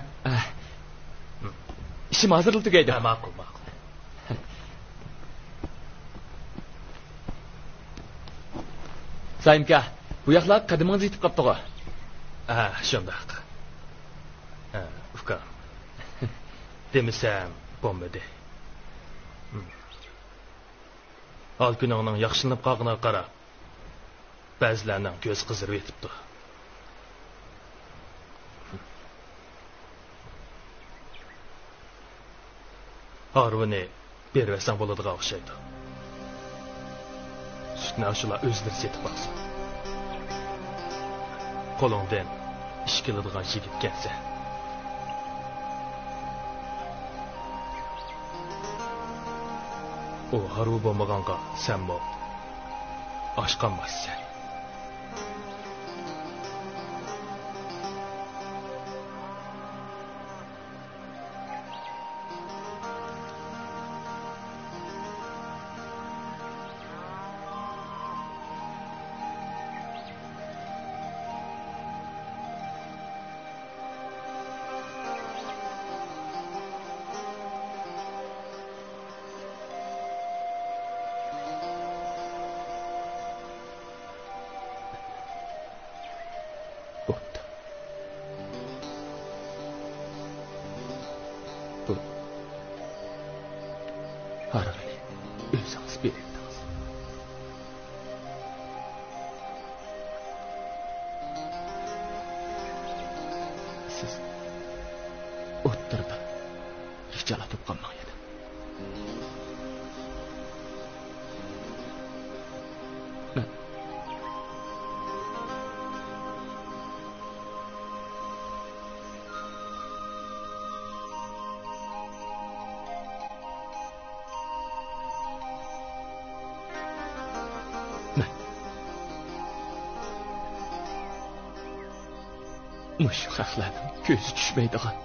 Ishim hozir tugaydi. Ma'qul. Sayımka, bu yoqlar qadimingiz yetib qopti-ku. Shundoq. Ukam. Demisam, bo'lmadi. Al günahının yaxşılanıp qalğına qarab, bəzilərinin göz qızırıb etibdi. Harvini bervəsən boladığa oxşaydı. Sütünü aşılar özləri setib baxsın. Qolundan iş qılıdığan yigit gəlsə. O harvu bo'lmaganqa senmi oshqanmasan. siz o'ttirdi hijalatib qolmang edi. Mush haqlarning ko'zi tushmaydigan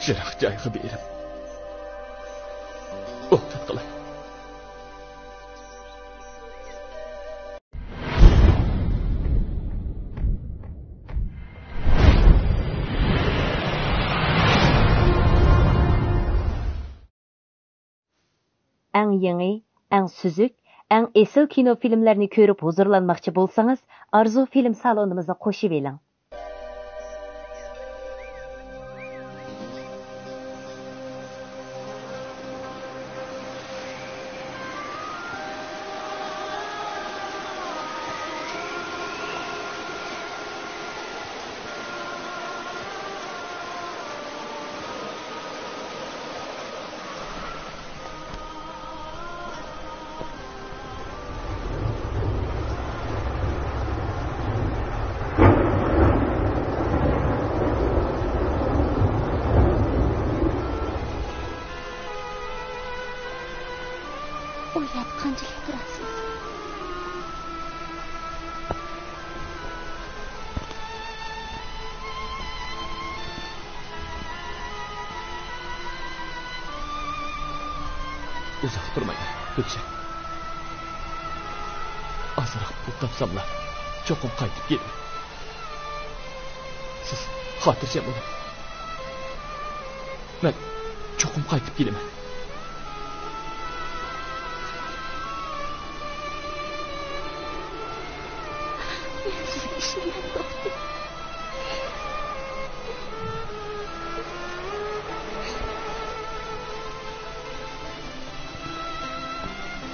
jiroq joyga berib o'qit qilay. Eng yangi, eng süzük, eng esil kino filmlerini ko'rib huzurlanmoqchi bo'lsangiz, Arzu film salonimizni qo'shib eling. O'ylab qanchalik turasiz? Uzoq turmaydi, Gulshan. Azroq pul topsamlar, cho'qim qaytib kelaman. Siz xotirjam bo'ling. Men cho'qim qaytib kelaman.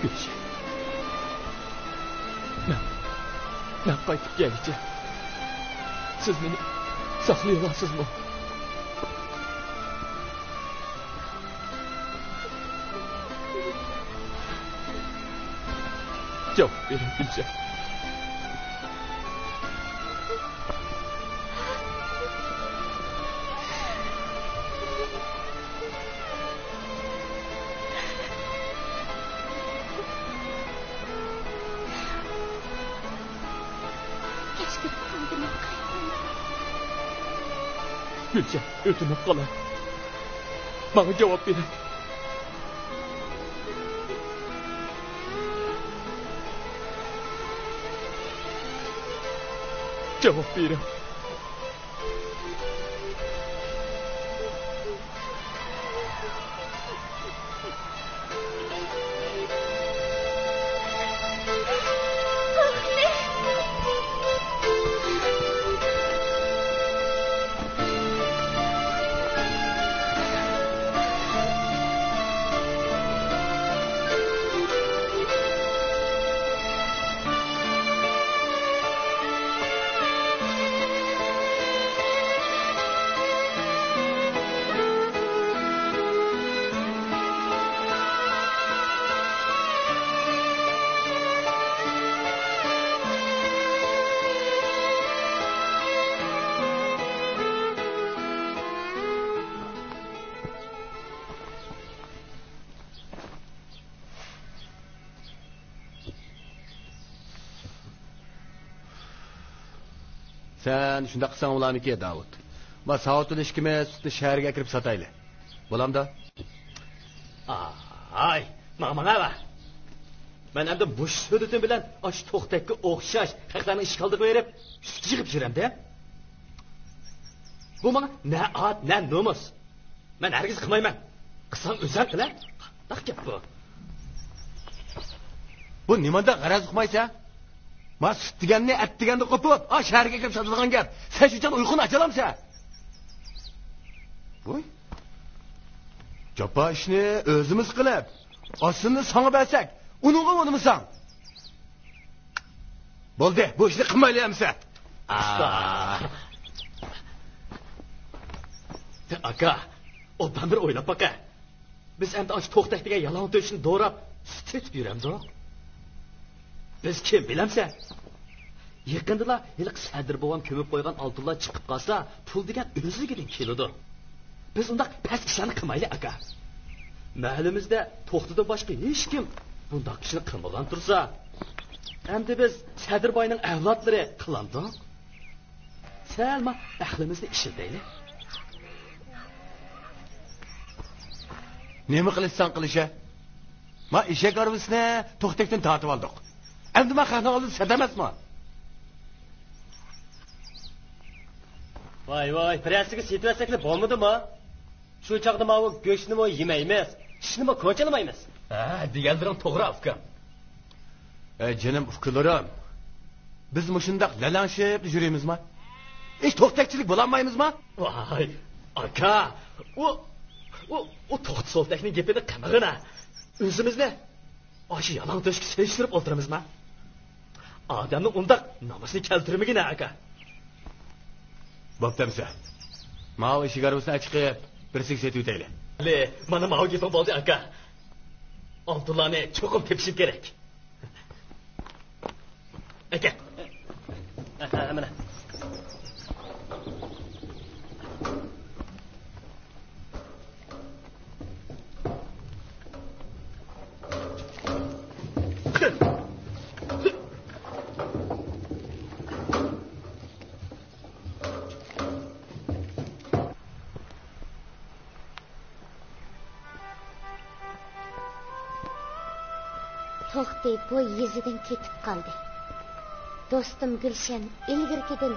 Gülşen. Ben qaytib kelguncha siz meni saqlay olasizmi? Javob bering, Gülşen. Gülşen, ötünüp kalın. Bana cevap verin. Cevap verin. Sen shunda qilsang bo'larmiki, Davud? Ma soatini ishkimiz, sutni shaharga kirib sotayli. Bo'lamda? Ay, mana va. Men endi bush sudutim bilan osh to'xtakka o'xshash haqlarni ish qildirib berib, sut yig'ib jiraman-da. Bu menga na ot, na nomus. Men hargiz qilmayman. Qilsam o'zim qila. Qanday gap bu? Bu nimada g'araz qilmaysa? Ma sut deganni at deganni qo'pib, shaharga kirib sotadigan gap. Sen shuncha uyquni achalamsa? Voy. Japa ishni o'zimiz qilib, ostini sana bersak, uningga o'nimisan. Bo'ldi, bu ishni qilmaylayamsa. Aka, obdan bir o'ylab baqa. Biz endi och to'xtak degan yalon to'shni do'rab, sut yuramdiq. Biz kim bilamsa? Yaqindala hiliq Sadir bovam ko'mib qo'ygan oltinlar chiqib qolsa, pul degan o'zligidan keladi. Biz undaq past ishlarni qilmayli aka. Mahallimizda to'xtadan boshqa hech kim bundaq ishni qilmagan tursa, endi biz Sadir boyning avlodlari qilandiq. Salma ahlimizni ishlataylik. Nima qilishsan qilisha? Ma eshak arvisini to'xtakdan tortib oldik. Endi ma xatni olib sadamasmi? Voy, pressiga setvasak bo'lmadimi? Shu chaqda ma go'shtni yemaymiz, ishni ko'chalamaymiz. Degandiring to'g'ri aka. Jinim ukalarım. Biz mushundaq lalanshib yuramizmi? Hech to'xtakchilik bo'lolmaymizmi? Voy, aka, o to'xta soltakning gapini qamag'ina. O'zimizni oshi yalon to'shga selishtirib o'tiramizmi? Odamni undaq namusini keltirmagina aka. Bo'ptamsa. Mao eshik arvisini chiqib, bir sikset o'tayli. Mana mao gapim bo'ldi aka. Oltinlarni cho'qim tepishim kerak. Aka. Mana. To'xtay bo'y yezidan ketib qoldi. Do'stim Gulshan ilgirkidan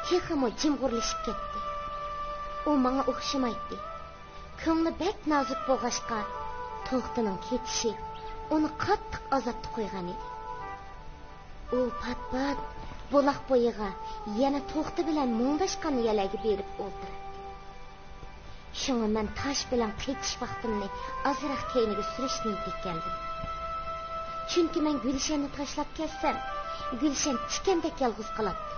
texmo jimg'urlashib ketdi. U menga o'xshamaydi. Ko'ngli bek nozik bo'lg'ashqa, to'xtining ketishi uni qattiq azobga qo'ygan edi. U pat-pat buloq bo'yiga yana to'xti bilan mungdashgan yalaga berib o'tirdi. Shunga men tosh bilan qetish vaqtimni azroq keyniga surishni keldim. Çünkü ben Gülşen'i taşlap kessem, Gülşen tikendek yalğız kalatdı.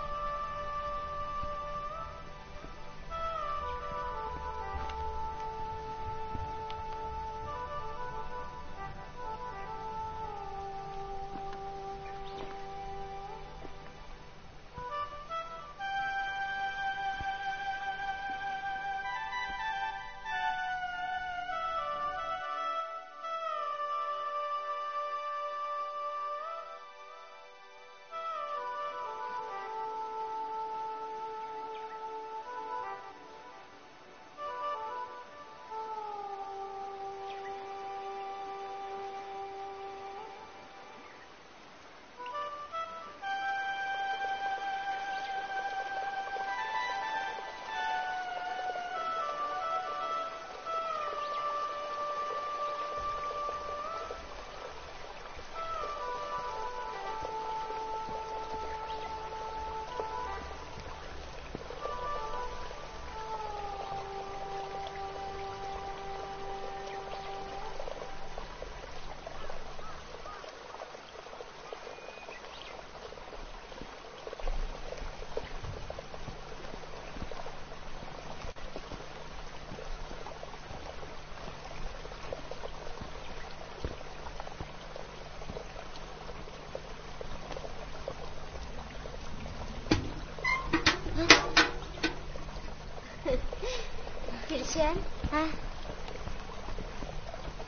Gülşen, ha?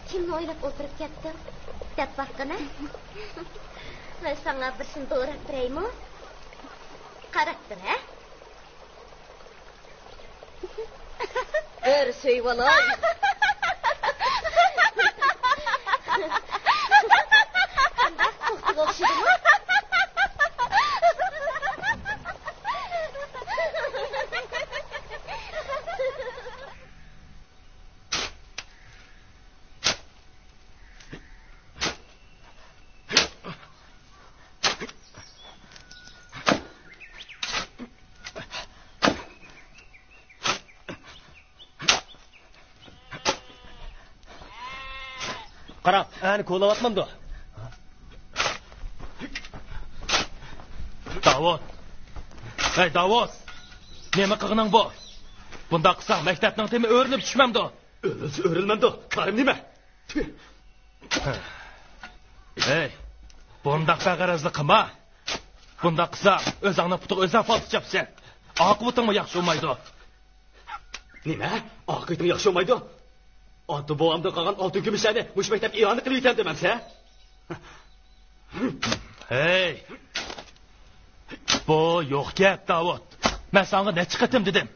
Kimni o'ylab o'tirib ketdim? Deb baqqana. Men sana birsini doğrab beraymi? Qarabdir, ha? Bir söйвалай. Qanday to'xtab o'xshadimi? Qarab, ani ko'layotmamdi. Davud. Ey Davos, nima qilganing bu? Bunda qilsang maktabning temi o'rinib tushmamdi. O'rilmamdi. Qarim nima? Ey, bundaq bag'arazli qilma. Bunda qilsang o'zingni putuq o'zing falti chapsan. Oqibating yaxshi bo'lmaydi. Nima? Oqibating yaxshi bo'lmaydi? Ota bobomda qolgan oltin kumushlarni mush maktabga iyon qilib yetam demansa? Hey! Bu yo'q gap, Davud. Men senga necha qatim dedim.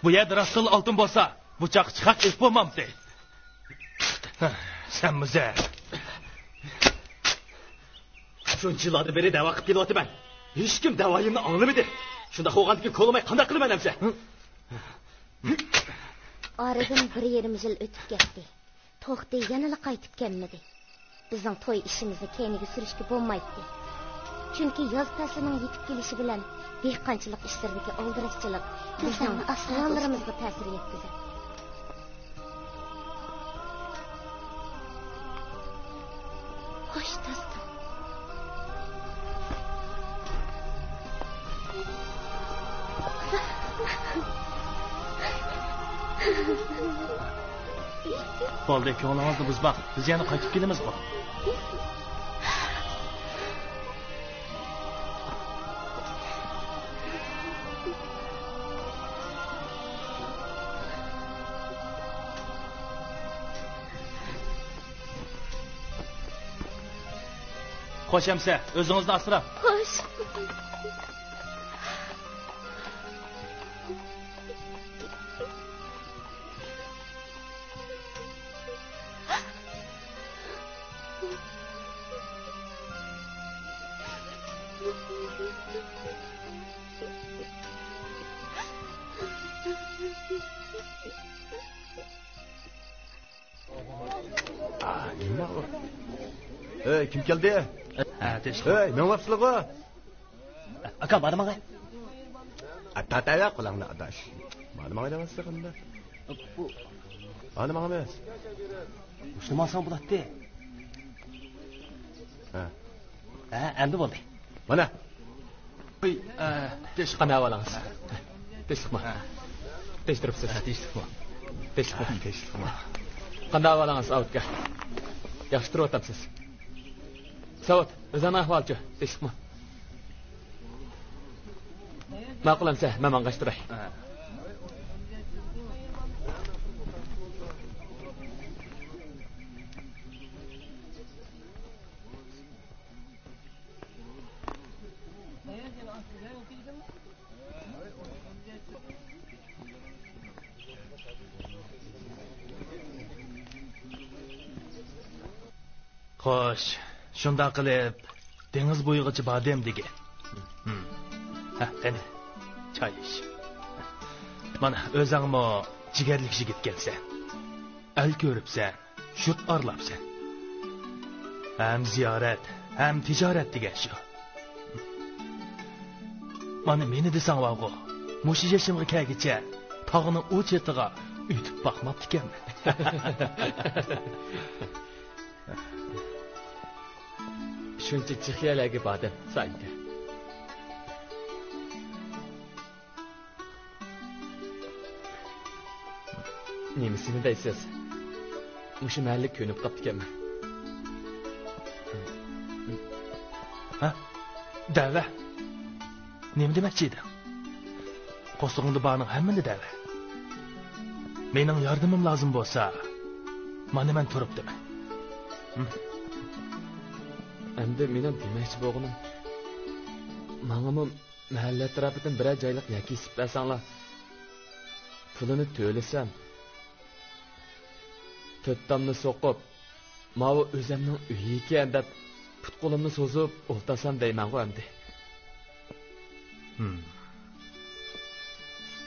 Bu yerda rasul oltin bo'lsa, bu chaq chiqaq ish bo'lmamdi. Sen muza. Shuncha yillardan beri da'vo qilib kelyapman. Hech kim da'voyimni anglamadi. Shunda qo'ygandiki qo'limay qanday qilaman hamsa? Aradan 1,5 yil o'tib ketdi. To'xtay yanala qaytib kelmadi. Bizning to'y ishimizni keyniga surishga bo'lmaydi. Chunki yoz faslining yetib kelishi bilan dehqonchilik ishlaridagi oldirishchilik bizning ahvollarimizga ta'sir yetkazadi. Xo'sh, dostum. Bo'ldi, ko'nglingizni buzmang. Biz yana qaytib kelamiz bu. Xo'sh hamsa, o'zingizni asrab. Xo'sh. Hey, kim keldi? Ha, teshki. Hey, men vapsizlar. Aka, barmag'ay. Tataya qolangni adash. Barmag'ay demasdi qanda. Bu Barmag'ay emas. Musulmonsan bo'laddi. Ha. Endi bo'ldi. Mana. Oy, teshki qana olangiz. Teshki. Teshtiribsiz. Teshki. Qanday olangiz avtga? Yaxshi turibsiz. Savat, o'zana ahvolchi, teshikmi? Ma'qulamsa, men mang'ashtiray. Xo'sh, shunda qilib dengiz bo'yigacha badem degan. Ha, qani. Choy ich. Mana o'zingmi jigarlik yigit kelsan. Al ko'ribsan, shurt orlabsan. Ham ziyorat, ham tijorat degan shu. Mana meni desang vaqo, mushi yashimga kelgicha tog'ning u chetiga o'tib boqmabdi ekanman. Shuncha chixyalarga badem sayda. Nemisini deysiz? Mushu mahallik ko'nib qopti ekanman. Ha? Dava. Nima demoqchi eding? Qo'stig'ingda borning hammani dava. Mening yordamim lozim bo'lsa, mana men turibdiman. Endi mening demoqchi bo'lganim, menga mahalla tarafidan biror joylik yoki sip bersanglar, pulini to'lasam, to'ttamni so'qib, ma'vu o'zimning uyi ekan deb put qo'limni so'zib o'ltasam deyman-ku endi.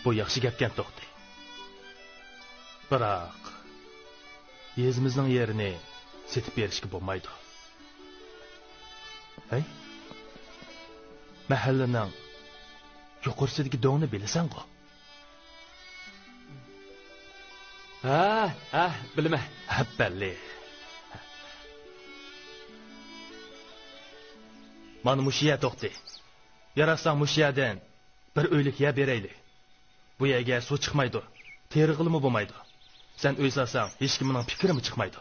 Bu yaxshi gapgan to'xti. Biroq yezimizning yerini setib berishga bo'lmaydi. Hey? Mahallaning yuqorisidagi dog'ni bilasan-ku? Ha, bilma. Balli. Mana mushiya to'xti. Yarasang mush yerdan bir o'ylik yer berayli. Bu yerga suv chiqmaydi, terig'ilmi bo'lmaydi. Sen uy salsang, hech kimning fikrimi chiqmaydi.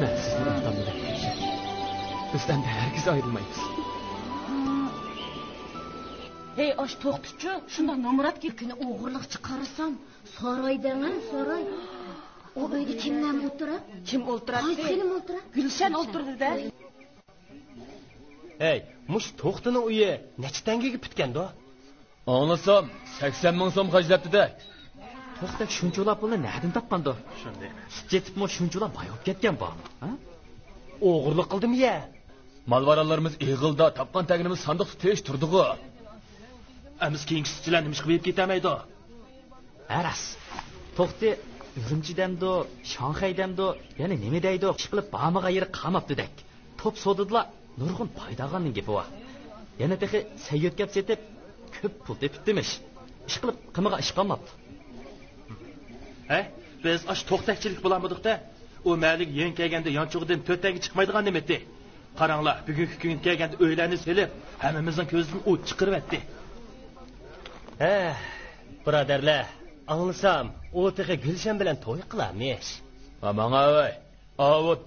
Ben sizin ortamda Gülşen. Bizden de herkes ayrılmayız. Hey aş to'xtuchi, shunda Namurat kuni o'g'irlik chiqarsam, saroydan, saroy. O uyda kimdan o'tirib? Kim o'ltiradi? Kim o'tiradi? Gulshan o'ltirdi-da. Hey, mush to'xtining uyi necha tangaga bitganda? Anlasam 80 ming so'm xarjlabdi-da. To'xtak shunchalar pulni nereden topgandi? Shunday. Jetibmi shunchalar bayib ketgan bormi? Ha? O'g'irlik qildimi-ya? Malvaralarımız eğildi, tapgan taginimiz sandık tutish turdi-ku. Amiz keyingi sutchilar nima qilib ketamaydi? Aras. To'xti Ürümchidamdi, Shanxaydamdi, yana nima deydi? Ish qilib bamiga yeri qamabdi-dak. Top sodidilar, nurg'un foydaganning gapi bor. Yana tehi sayyodgap setib, ko'p pul tepibdimish. Ish qilib qimiga ish qolmabdi. Biz ash to'xtakchilik bo'lamidik-da. O malik yen kelganda yonchug'idan 4 tanga chiqmaydigan demedi. Qaranglar, bugungi kun kelganda o'ylarni selib, hammamizning ko'zidan o't chiqaribdi. Birodarlar, anglasam, o tehi Gulshan bilan to'y qilamish. Amanga voy.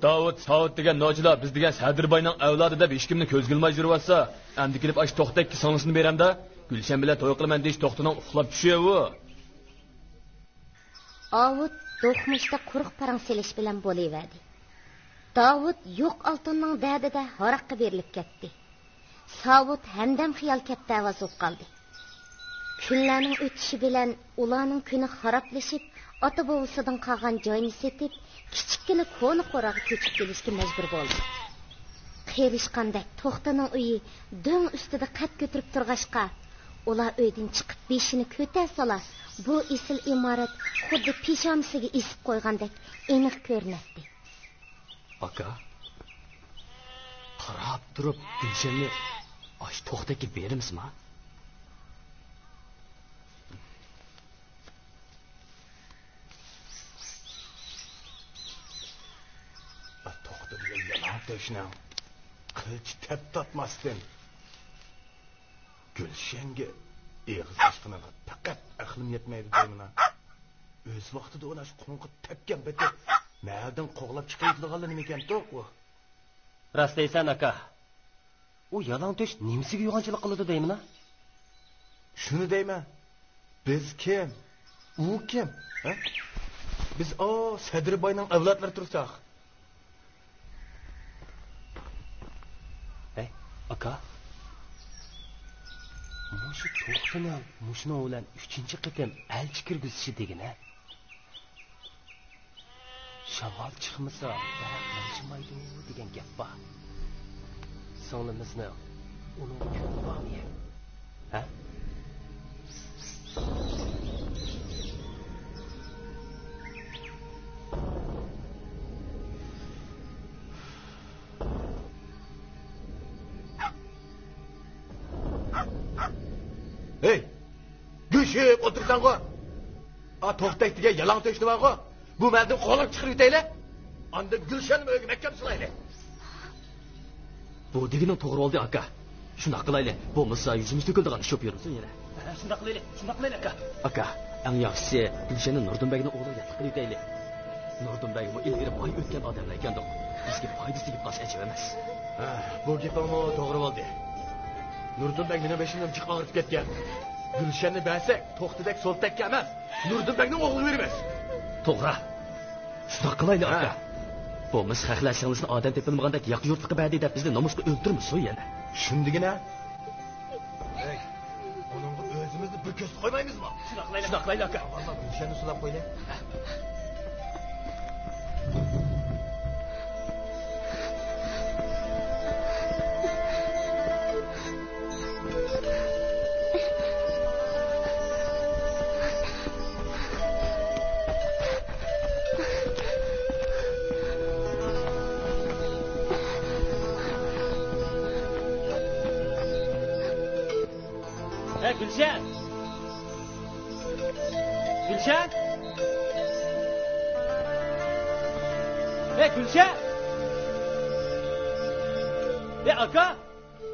Davud, Saud degan nochilar biz degan Sadirbayning avlodi deb hech kimni ko'z qilmay yuribsa, endi kelib ash to'xtakki so'ngisini beramda, Gulshan bilan to'y qilaman deyish to'xtining uxlab tushayu. Davud do'qmishda quruq parang selish bilan bo'laverdi. Davud yo'q oltinning da'dida haraqqa berilib ketdi. Saud hamdam xiyol katta ovoz qoldi. Kunlarning o'tishi bilan ularning kuni xaroblashib, ota bovisidan qolgan joyini setib, kichikkina qo'ni qo'rag'i ko'chib kelishga majbur bo'ldi. Qerishqandek to'xtining uyi do'ng ustida qad ko'tarib turg'ashqa, ular uydan chiqib beshini ko'tar solar, bu esil imorat xuddi peshonasiga esib qo'ygandek aniq ko'rinadi. Aka, qarab turib Gulshanni ash to'xtakka berimizmi? To'shna qilich tap tatmasdan Gulshanga eg'iz ochqinaga faqat aqlim yetmaydi deymina. O'z vaqtida ular qo'ng'ib tapgan beti ma'dan qo'g'lab chiqaydiganlar nima ekan to'q-ku? Rost deysan aka. U yalon to'sh nimsiga yo'g'onchilik qiladi deymina? Shuni deyman. Biz kim? U kim? Ha? Biz Sadirbayning avlodlari tursak. Aka, mushu to'xtini mushno bilan 3-chi qitim elchi kirgizishni degina. Shamol chiqmasa, daraxt yanchimaydi degan gap bor. Sonimizni uni ko'rmoqmi? Ha? Hey, düşüp otursan-ku. To'xtak degan yalang to'shni bor-ku. Bu ma'dan qo'lib chiqirib yetaylar. Anda Gulshan o'yga maktab silayli. Bu deganing to'g'ri bo'ldi aka. Şundaq qilayli. Bo'lmasa yuzimiz to'kildigan ish olib yursin yana. Shundaq qilayli aka. Aka, eng yaxshisi Gulshanni Nurdunbekning o'g'liga yaqin qilib aytayli. Nurdunbek bu ilgari boy o'tgan odamlar ekan-da. Bizga foydasi tegib qolsa ajab emas. Bu gapimni to'g'ri bo'ldi. Nurdunbek meni beshimdan chiqarib ketgan. Gulshanni bersak, to'xtadak so'ltakka emas, Nurdunbekning o'g'liga beramiz. To'g'ri. Shundaq qilayli aka. Bo'lmasa xaxlashingizni odam tepilmagandek yaq yurtliqqa berdi deb bizni nomusga o'ldirmiz yana. Shundigina. Onunga o'zimizni bir ko'z qo'ymaymizmi? Shundaq qilayli aka. Vallahi Gulshanni sulab qo'yla. Gülşen! Gülşen! Gülşen! Aka!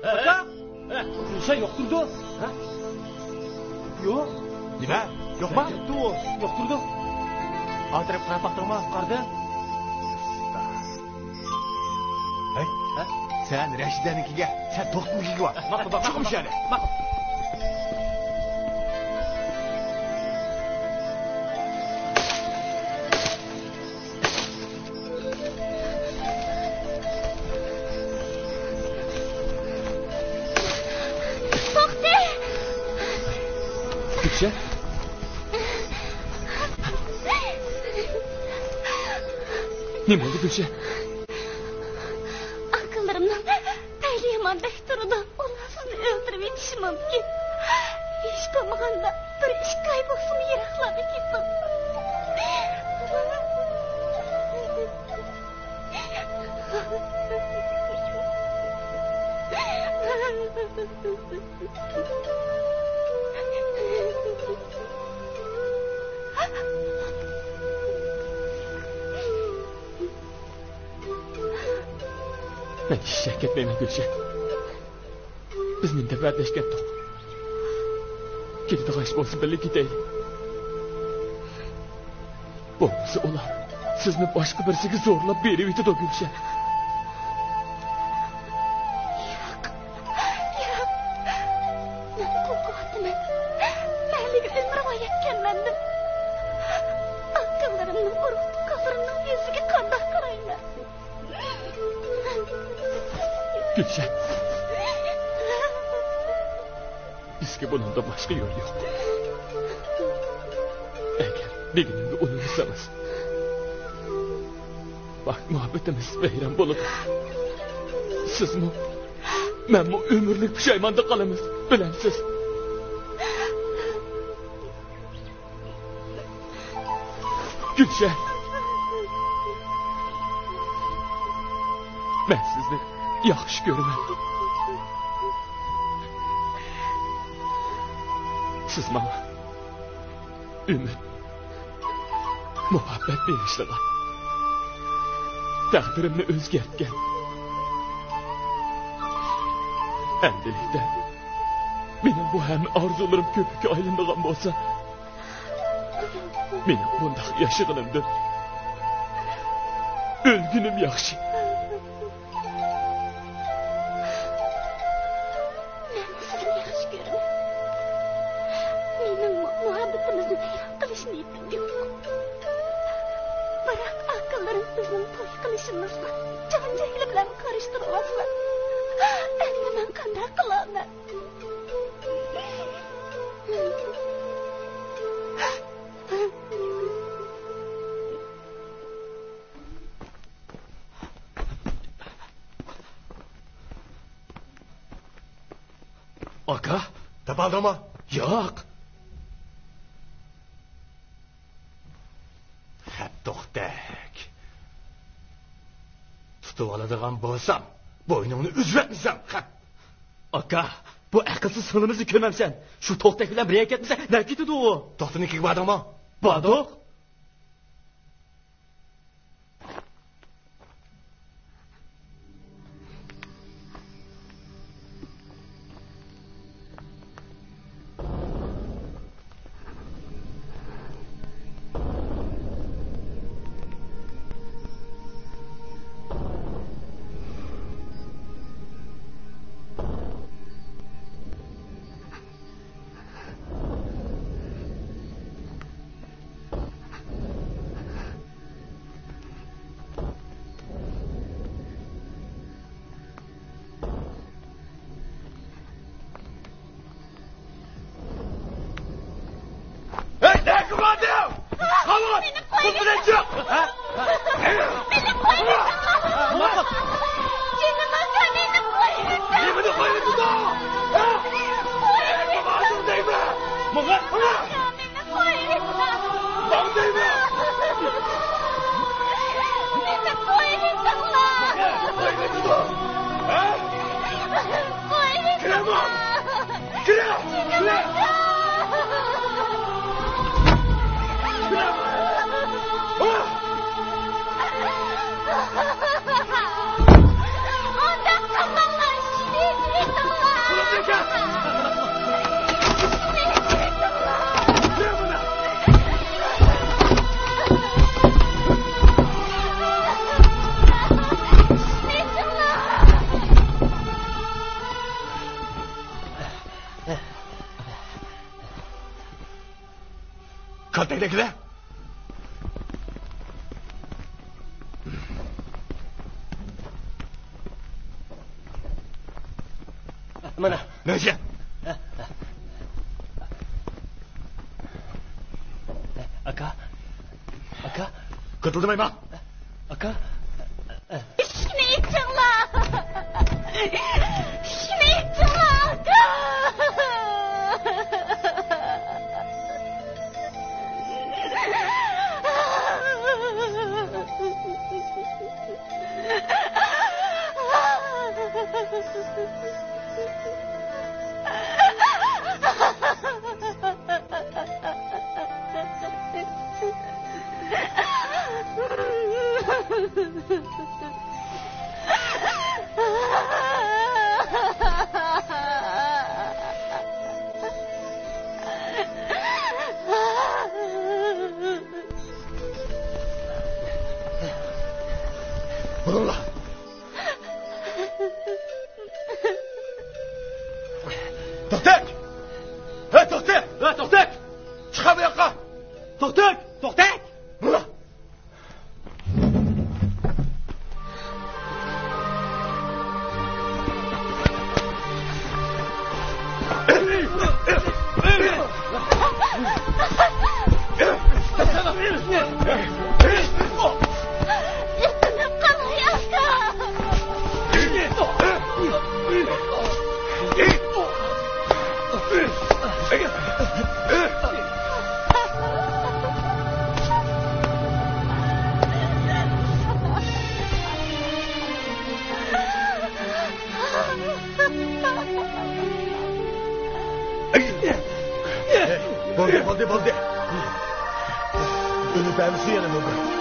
Aka! Gülşen yokturdu. Ha? Yok. Nima? Yo'qmi? Yokturdu. O'tirib qarab baqdingmi? Qardi. Hey, sen Rashidanikiga, sen to'xtamikiga bor. Maqul. Chiqmishadi. Maqul. Gülşen? Ne oldu Gülşen? Akıllarımdan paylı yamandaki durumda onlar sizni öldürüp yetişim mümkün. Hiç bulmaganda bir iş kaybolsun yıraklarına gittim. Ben hiç şek etmeyim Gülşen. Biz minde vərdləşkən toq. Gidip qaç olsun belli gideyim. Olmasa olar. Sizni başka birisiga zorlab berib etdi Gülşen. Gülşen. Bizge bunun da başka yol yok. Eğer bir gününde unutursanız. Bak muhabbetimiz veyran bolup. Siz mi? Ben bu ömürlük pişaymanda kalamız. Bilemsiz. Gülşen. Ben sizni yaxşı görmem. Siz bana ümit, muhabbet berişliğe, takdirimni o'zgartgan. Endilikda benim bu hem arzularim ko'pikka aylanadigan bo'lsa, mening bundaq yashag'inimdan o'lgunim yaxshi. Aka, tapaldın mı? Yok. Hep to'xtak. Tutib oladigan bo'lsam, bo'yningni uzib etmisam, hep. Aka, bu aqlsiz sinimizni ko'mamsan. Shu to'xtak bilan birga ketmasa, nima ketadi u? To'xtanikiga bordingmi? Bordik. bilan chiq. Ha? Nimani qo'yibdi? Ha? Qo'yibdi deymi? Mo'g'al. Kaltakdagilar. Mana. Neyse. Aka. Kıtıldamayma. Aka. Şneytçılar. Aka. Bulunla. To'xtak! To'xtak! Chiqa bu yoqqa. To'xtak! Bula. Boldi. Ünlü yanım oldu.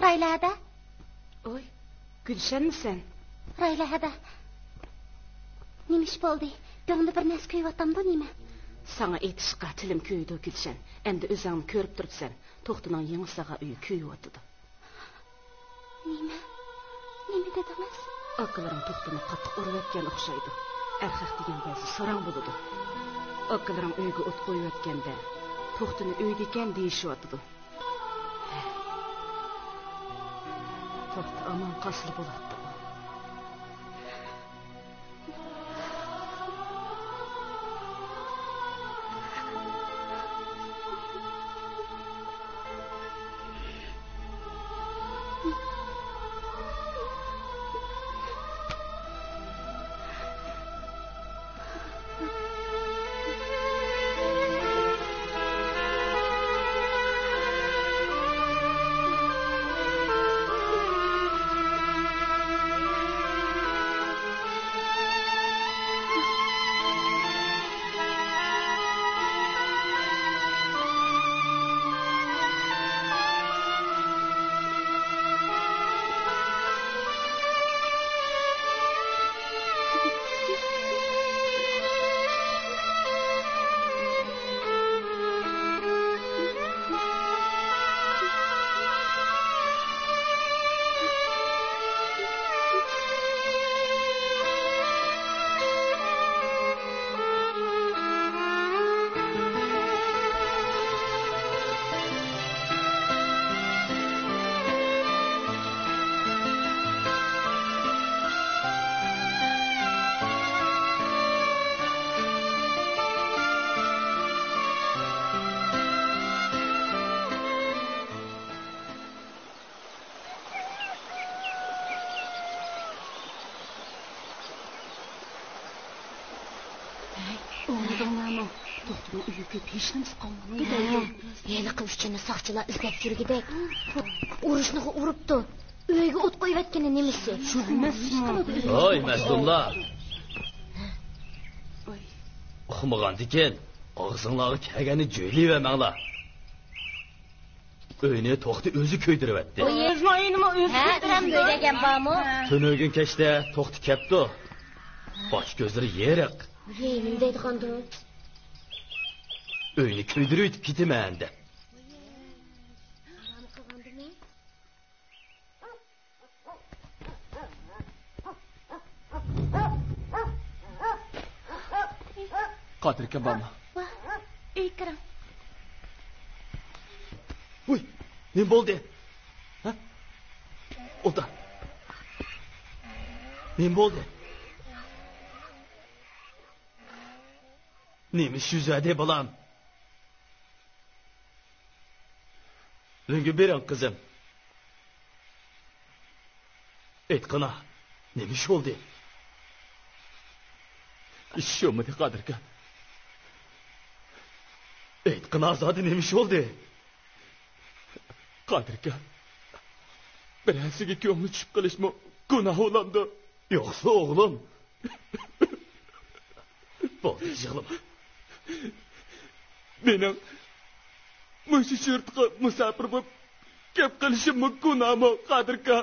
Rayla'da. Oy, Gülşen misin? Rayla'da. Nima ish bo'ldi? Döngde bir nas kuyuvatamda nima? Sana etişqa tilim köyüdü gülşen. Endi özüڭni körüp turupsan. Toxtunan yığısağa uyu kuyuvatıdı. Nima dediniz? Akılarım toxtunu qattiq urib etken oqşaydı. Erxaq degen bəzi soran buludu. Akılarım öyge ot qoyup etkende toxtunu öydeken deyişivatıdı. Toxtu aman qaslı bulattı. Toxtuning uyi ko'p hech nimasi qolmadi. Yeni qilishchini soqchilar izlab yurgidek. Urushni uribdi. Uyga o't qo'yayotgani nimasi? Shu emasmi? Oy, mazlumlar. Uxmag'andikin, og'zinglarga kelgani jo'ylayvermanglar. Uyni to'xti o'zi ko'ydirib etdi. O'zmoyinimi o'zi ko'ydirib degan bormi? Tunugin kechda to'xti kepti. Bosh ko'zlari yeriq. Nima deydigandu? Uyni ko'ydirib ketaman deb. Qadirka bormi? Uy kiring. Uy, nima bo'ldi? Ha? Ota. Nima bo'ldi? Nima shuzade bolam? Lungi bering qizim. Aytqana, nima ish bo'ldi? Ish yo'qmi, Qadirka? Aytqana, zodi nima ish bo'ldi? Qadirka, birasiga ko'ngli tushib qilishmi gunoh bo'landi? Yo'qsa o'g'lim. Bo'ldi, yig'lama. Mening mush yurtga musafir bo'lib kelib qilishim gunohmi, Qadirka?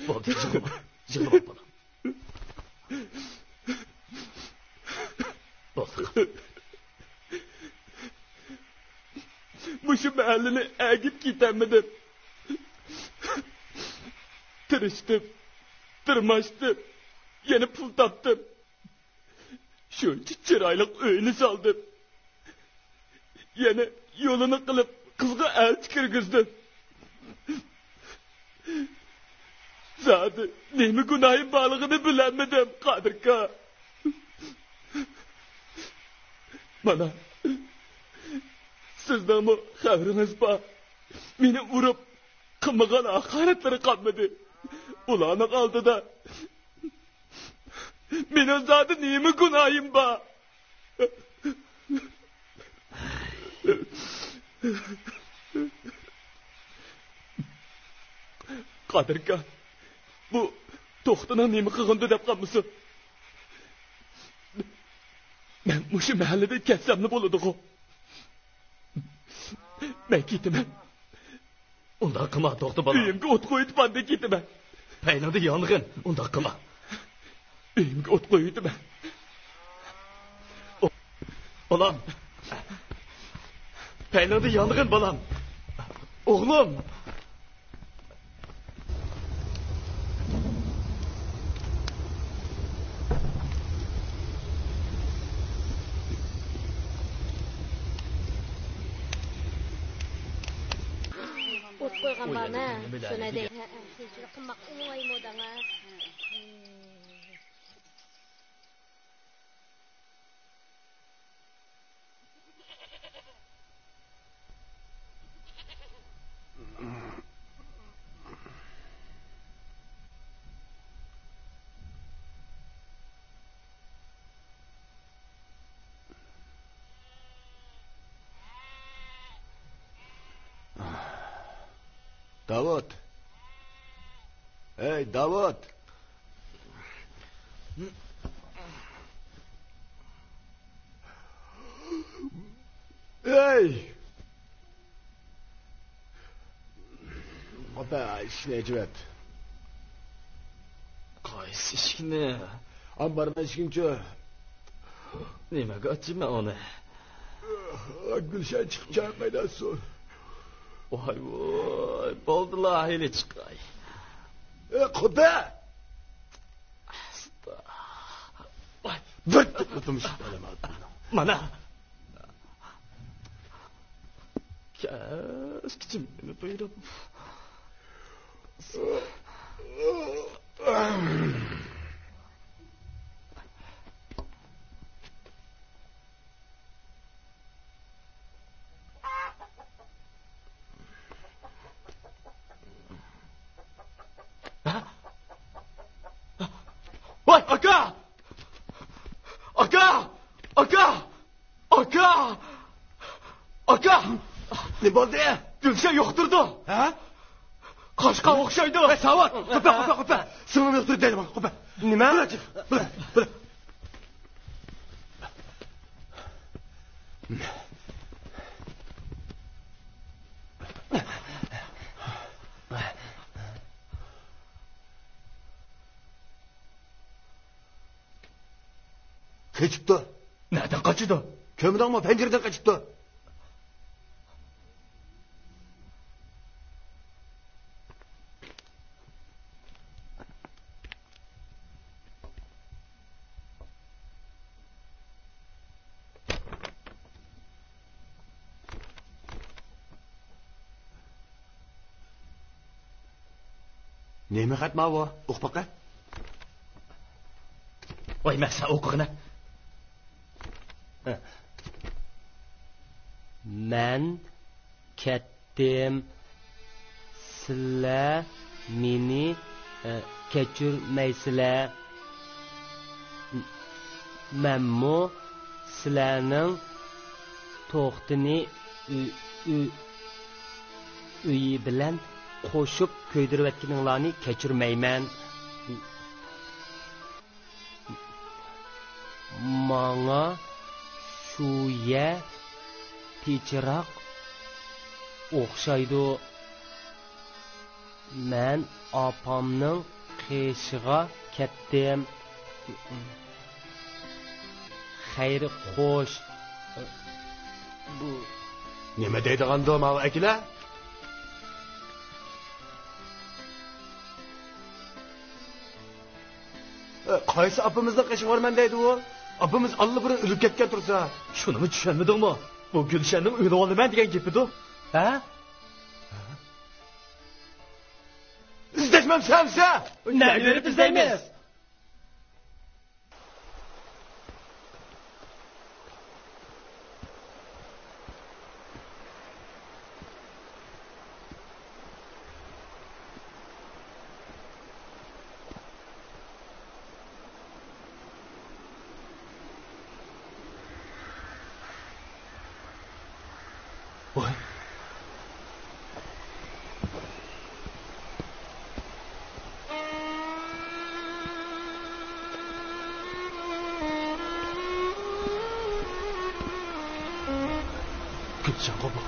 Bo'ldi, yig'lama. Yig'lama bolam. Bo'ldi. Muşu mahallini agib ketammidim. Tirishdim, tirmashdim, yana pul topdim. Shuncha chiroyli uyni soldim. Yana yo'lini qilib qizga elchi kirgizdim. Zodi nima gunohim borligini bilmadim, Qadirka. Mana sizdan bu xabaringiz bor. Meni urib, qilmagan haqoratlari qolmadi. Ularning oldida mening zodi nima gunohim bor? Qadirka, bu to'xtini nima qilgandi deb qolmisan? Men mushu mahallada ketsamni bo'ladi-ku. Ben gitmem. Ondan qilma, to'xta bolam. Uyimga o't qo'yib panda gitmem. Paynada yong'in, ondan qilma. Uyimga o't qo'ydim. Balam. Peynirde yangın balam. Oğlum. Ot koygan bana. Şuna de. Sizce kımmak oğlay modana. Davut. Hey Davut. Hey. Opa ishni ajrat. Qaysi ishni? Ambarni ishkinchi. Nimaga ochima uni? Gulshan chiqib chaqmaydan so'ng. Vay vay, bo'ldilar hali chiqay. Xudo. Voy, bir o'timish olaman. Mana. Kichimni to'yirib. Vay aka! Aka! Aka! Aka! Aka! Ne bo'ldi? Gulshan yo'qtirdi. Ha? Qashqa o'xshaydi. Savat. Qo'pa. Singlim yo'qtirdi deyman. Qo'pa. Nima? Bila. Kaçıptı. Nereden kaçırdı? Kömürden mi? Pencereden kaçıptı. Neyme katma bu? Uqbaqa? Vay masa o'qig'ini. Men ketdim. Sizlar meni kechirmaysizlar. Menmu sizlarning to'xtini uyi bilan qo'shib ko'ydirayotganinglarni kechirmayman. Manga shuya techiroq o'xshaydi. Men opamning qishig'a ketdim. Xayr xo'sh. Bu nima deydiganda mana akila? Qaysi opamizning qishig'i borman deydi u? Opamiz allabirdan o'lib ketgan tursa. Shuni tushunmadingmi? Bu Gulshanning uyida olaman degan gapidu. Ha? İzdeshmam samsa. Ne berib izlaymiz? Gulshan qo'pol.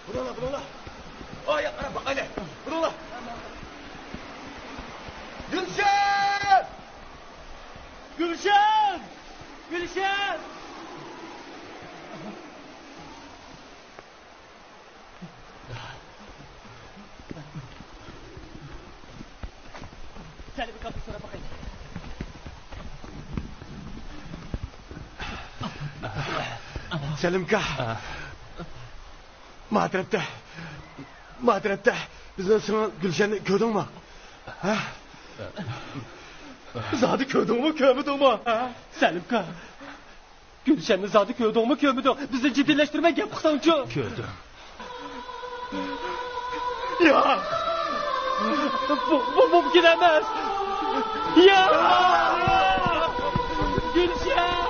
Bununla. Ay ara bak hele. Bununla. Gülşen! Sen bir kapı sonra bakayım. Selimka. Madrette. Bizden sana Gülşen'i gördün mü? Ha? Zadı gördün mü, görmedin mi? Selimka. Gülşen'in zadı gördün mü, görmedin? Bizi ciddileştirmek yapıksançı. Gördüm. Ya! Bu mümkün emez. Ya! Gülşen!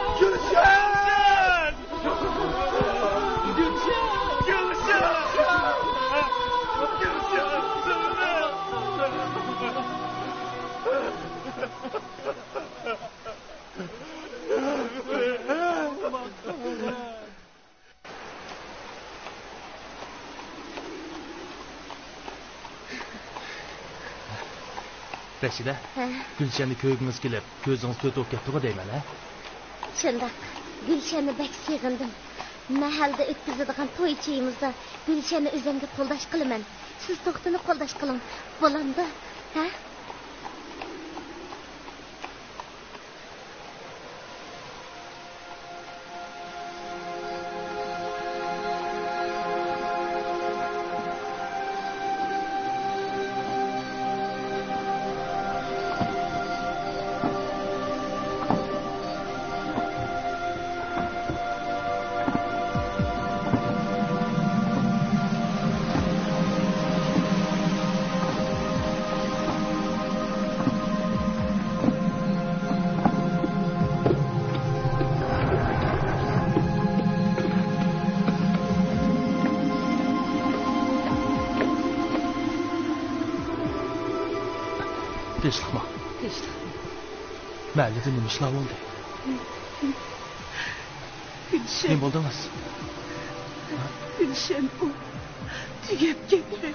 Reşide, Gülşen'i köygünüz kelip, közünüz töt o'p ketdi deyman, ha? Shundoq. Gulshanni bak sig'indim. Mahalda o'tkazadigan to'ychiyimizda Gulshanni o'zimga qo'ldash qilaman. Siz to'xtini qo'ldash qiling. Bo'landi, ha? Tinchlikmi? Mahallada nima ishlar bo'ldi? Gülşen. Nima bo'ldingiz? Gülşen o. Tügep ketdi.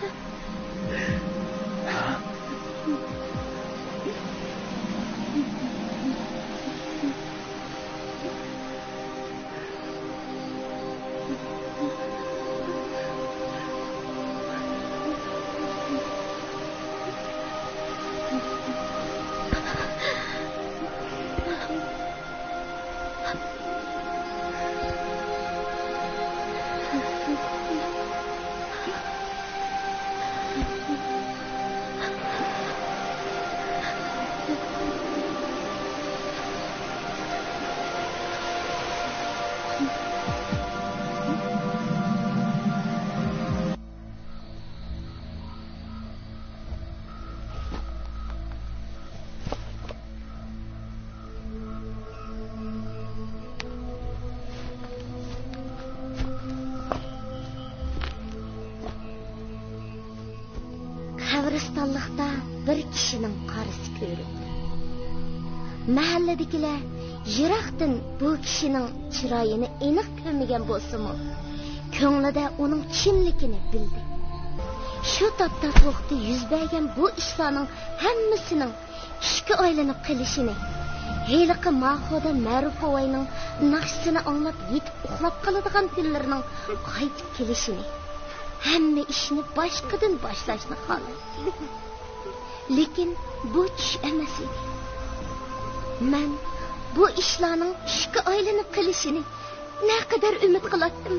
Qabristonlikda bir kishining qarisi ko'rindi. Mahalladagilar yiroqdan bu kishining chiroyini aniq ko'rmagan bo'lsa-mu, ko'nglida uning kimligini bildi. Shu topda to'xti yuz bergan bu ishlarning hammasining ishga aylanib qilishini, heliqi mahoda Ma'rufovaning naqshini anglab yetib uxlab qoladigan kunlarning qaytib kelishini, hamma ishni boshqadan boshlashni xohlaydi. Lekin bu tush emas edi. Men bu ishlarning tushga aylanib qilishini naqadar umid qilardim.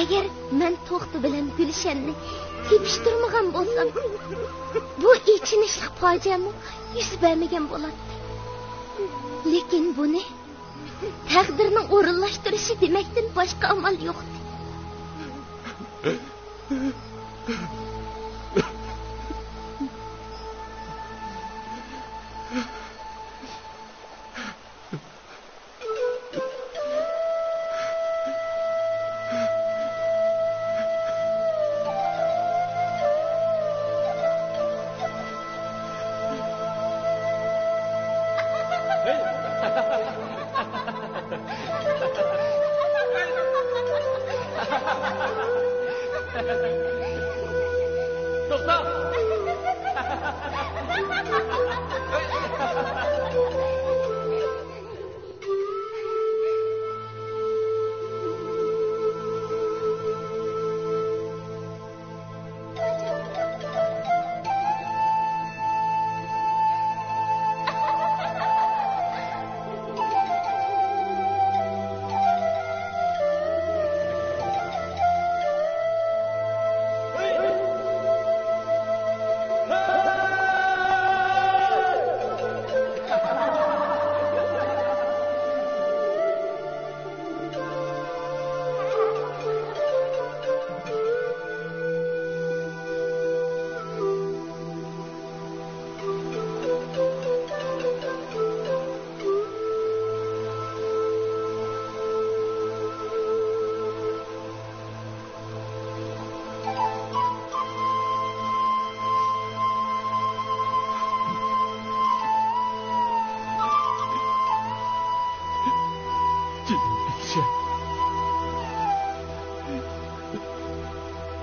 Agar men to'xti bilan Gulshanni tepishtirmagan bo'lsam, bu ichinishli fojiami yuz bermagan bo'lardi. Lekin buni taqdirning o'rinlashtirishi demakdan boshqa amal yo'q. Ha ha ha ha!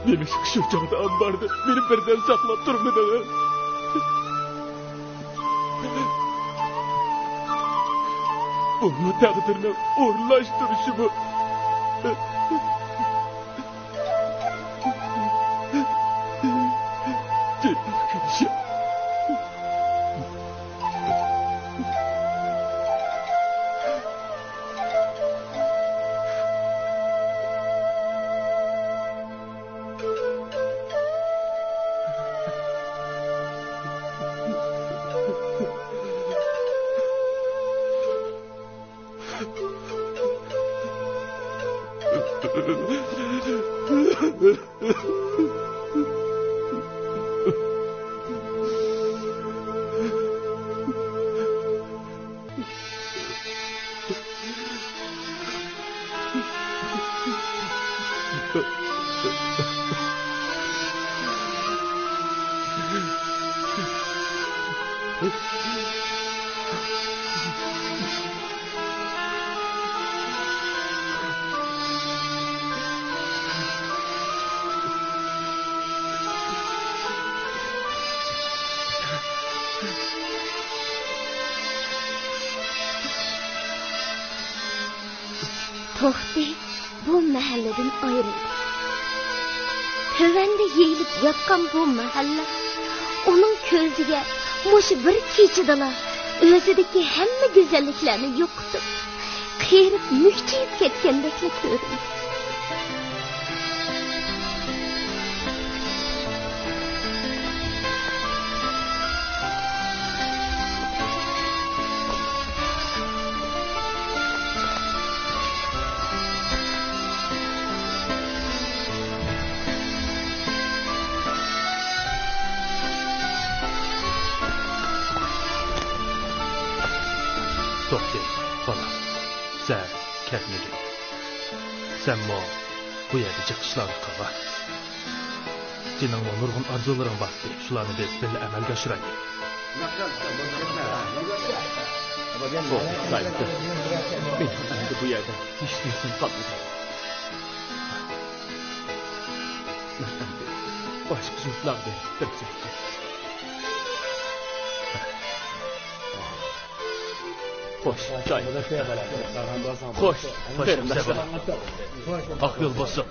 Demek şu çağda ambarda beni birden saklap durmadınız. Onun takdirine uğurlaştırışımı. Cennet kışa. To'xti bu mahalladan ayrıldı. Tövende yeyilip yakkan bu mahalla onun ko'ziga mush bir kechidala o'zidagi hamma go'zalliklarni yo'qotib, qiyirib mukchayib ketgandek ko'rindi. To'xta, bolam. Sen ketmedin. Sen bu yerda chiqishlarni qilma. Sening nurg'un orzularing bor. Shularni biz birga amalga oshiraylik. Men endi bu yerda hech narsam qolmadi. Boshqa yurtlarda tirsak. Hoş, çay. Hoş, Ak yol bo'lsin.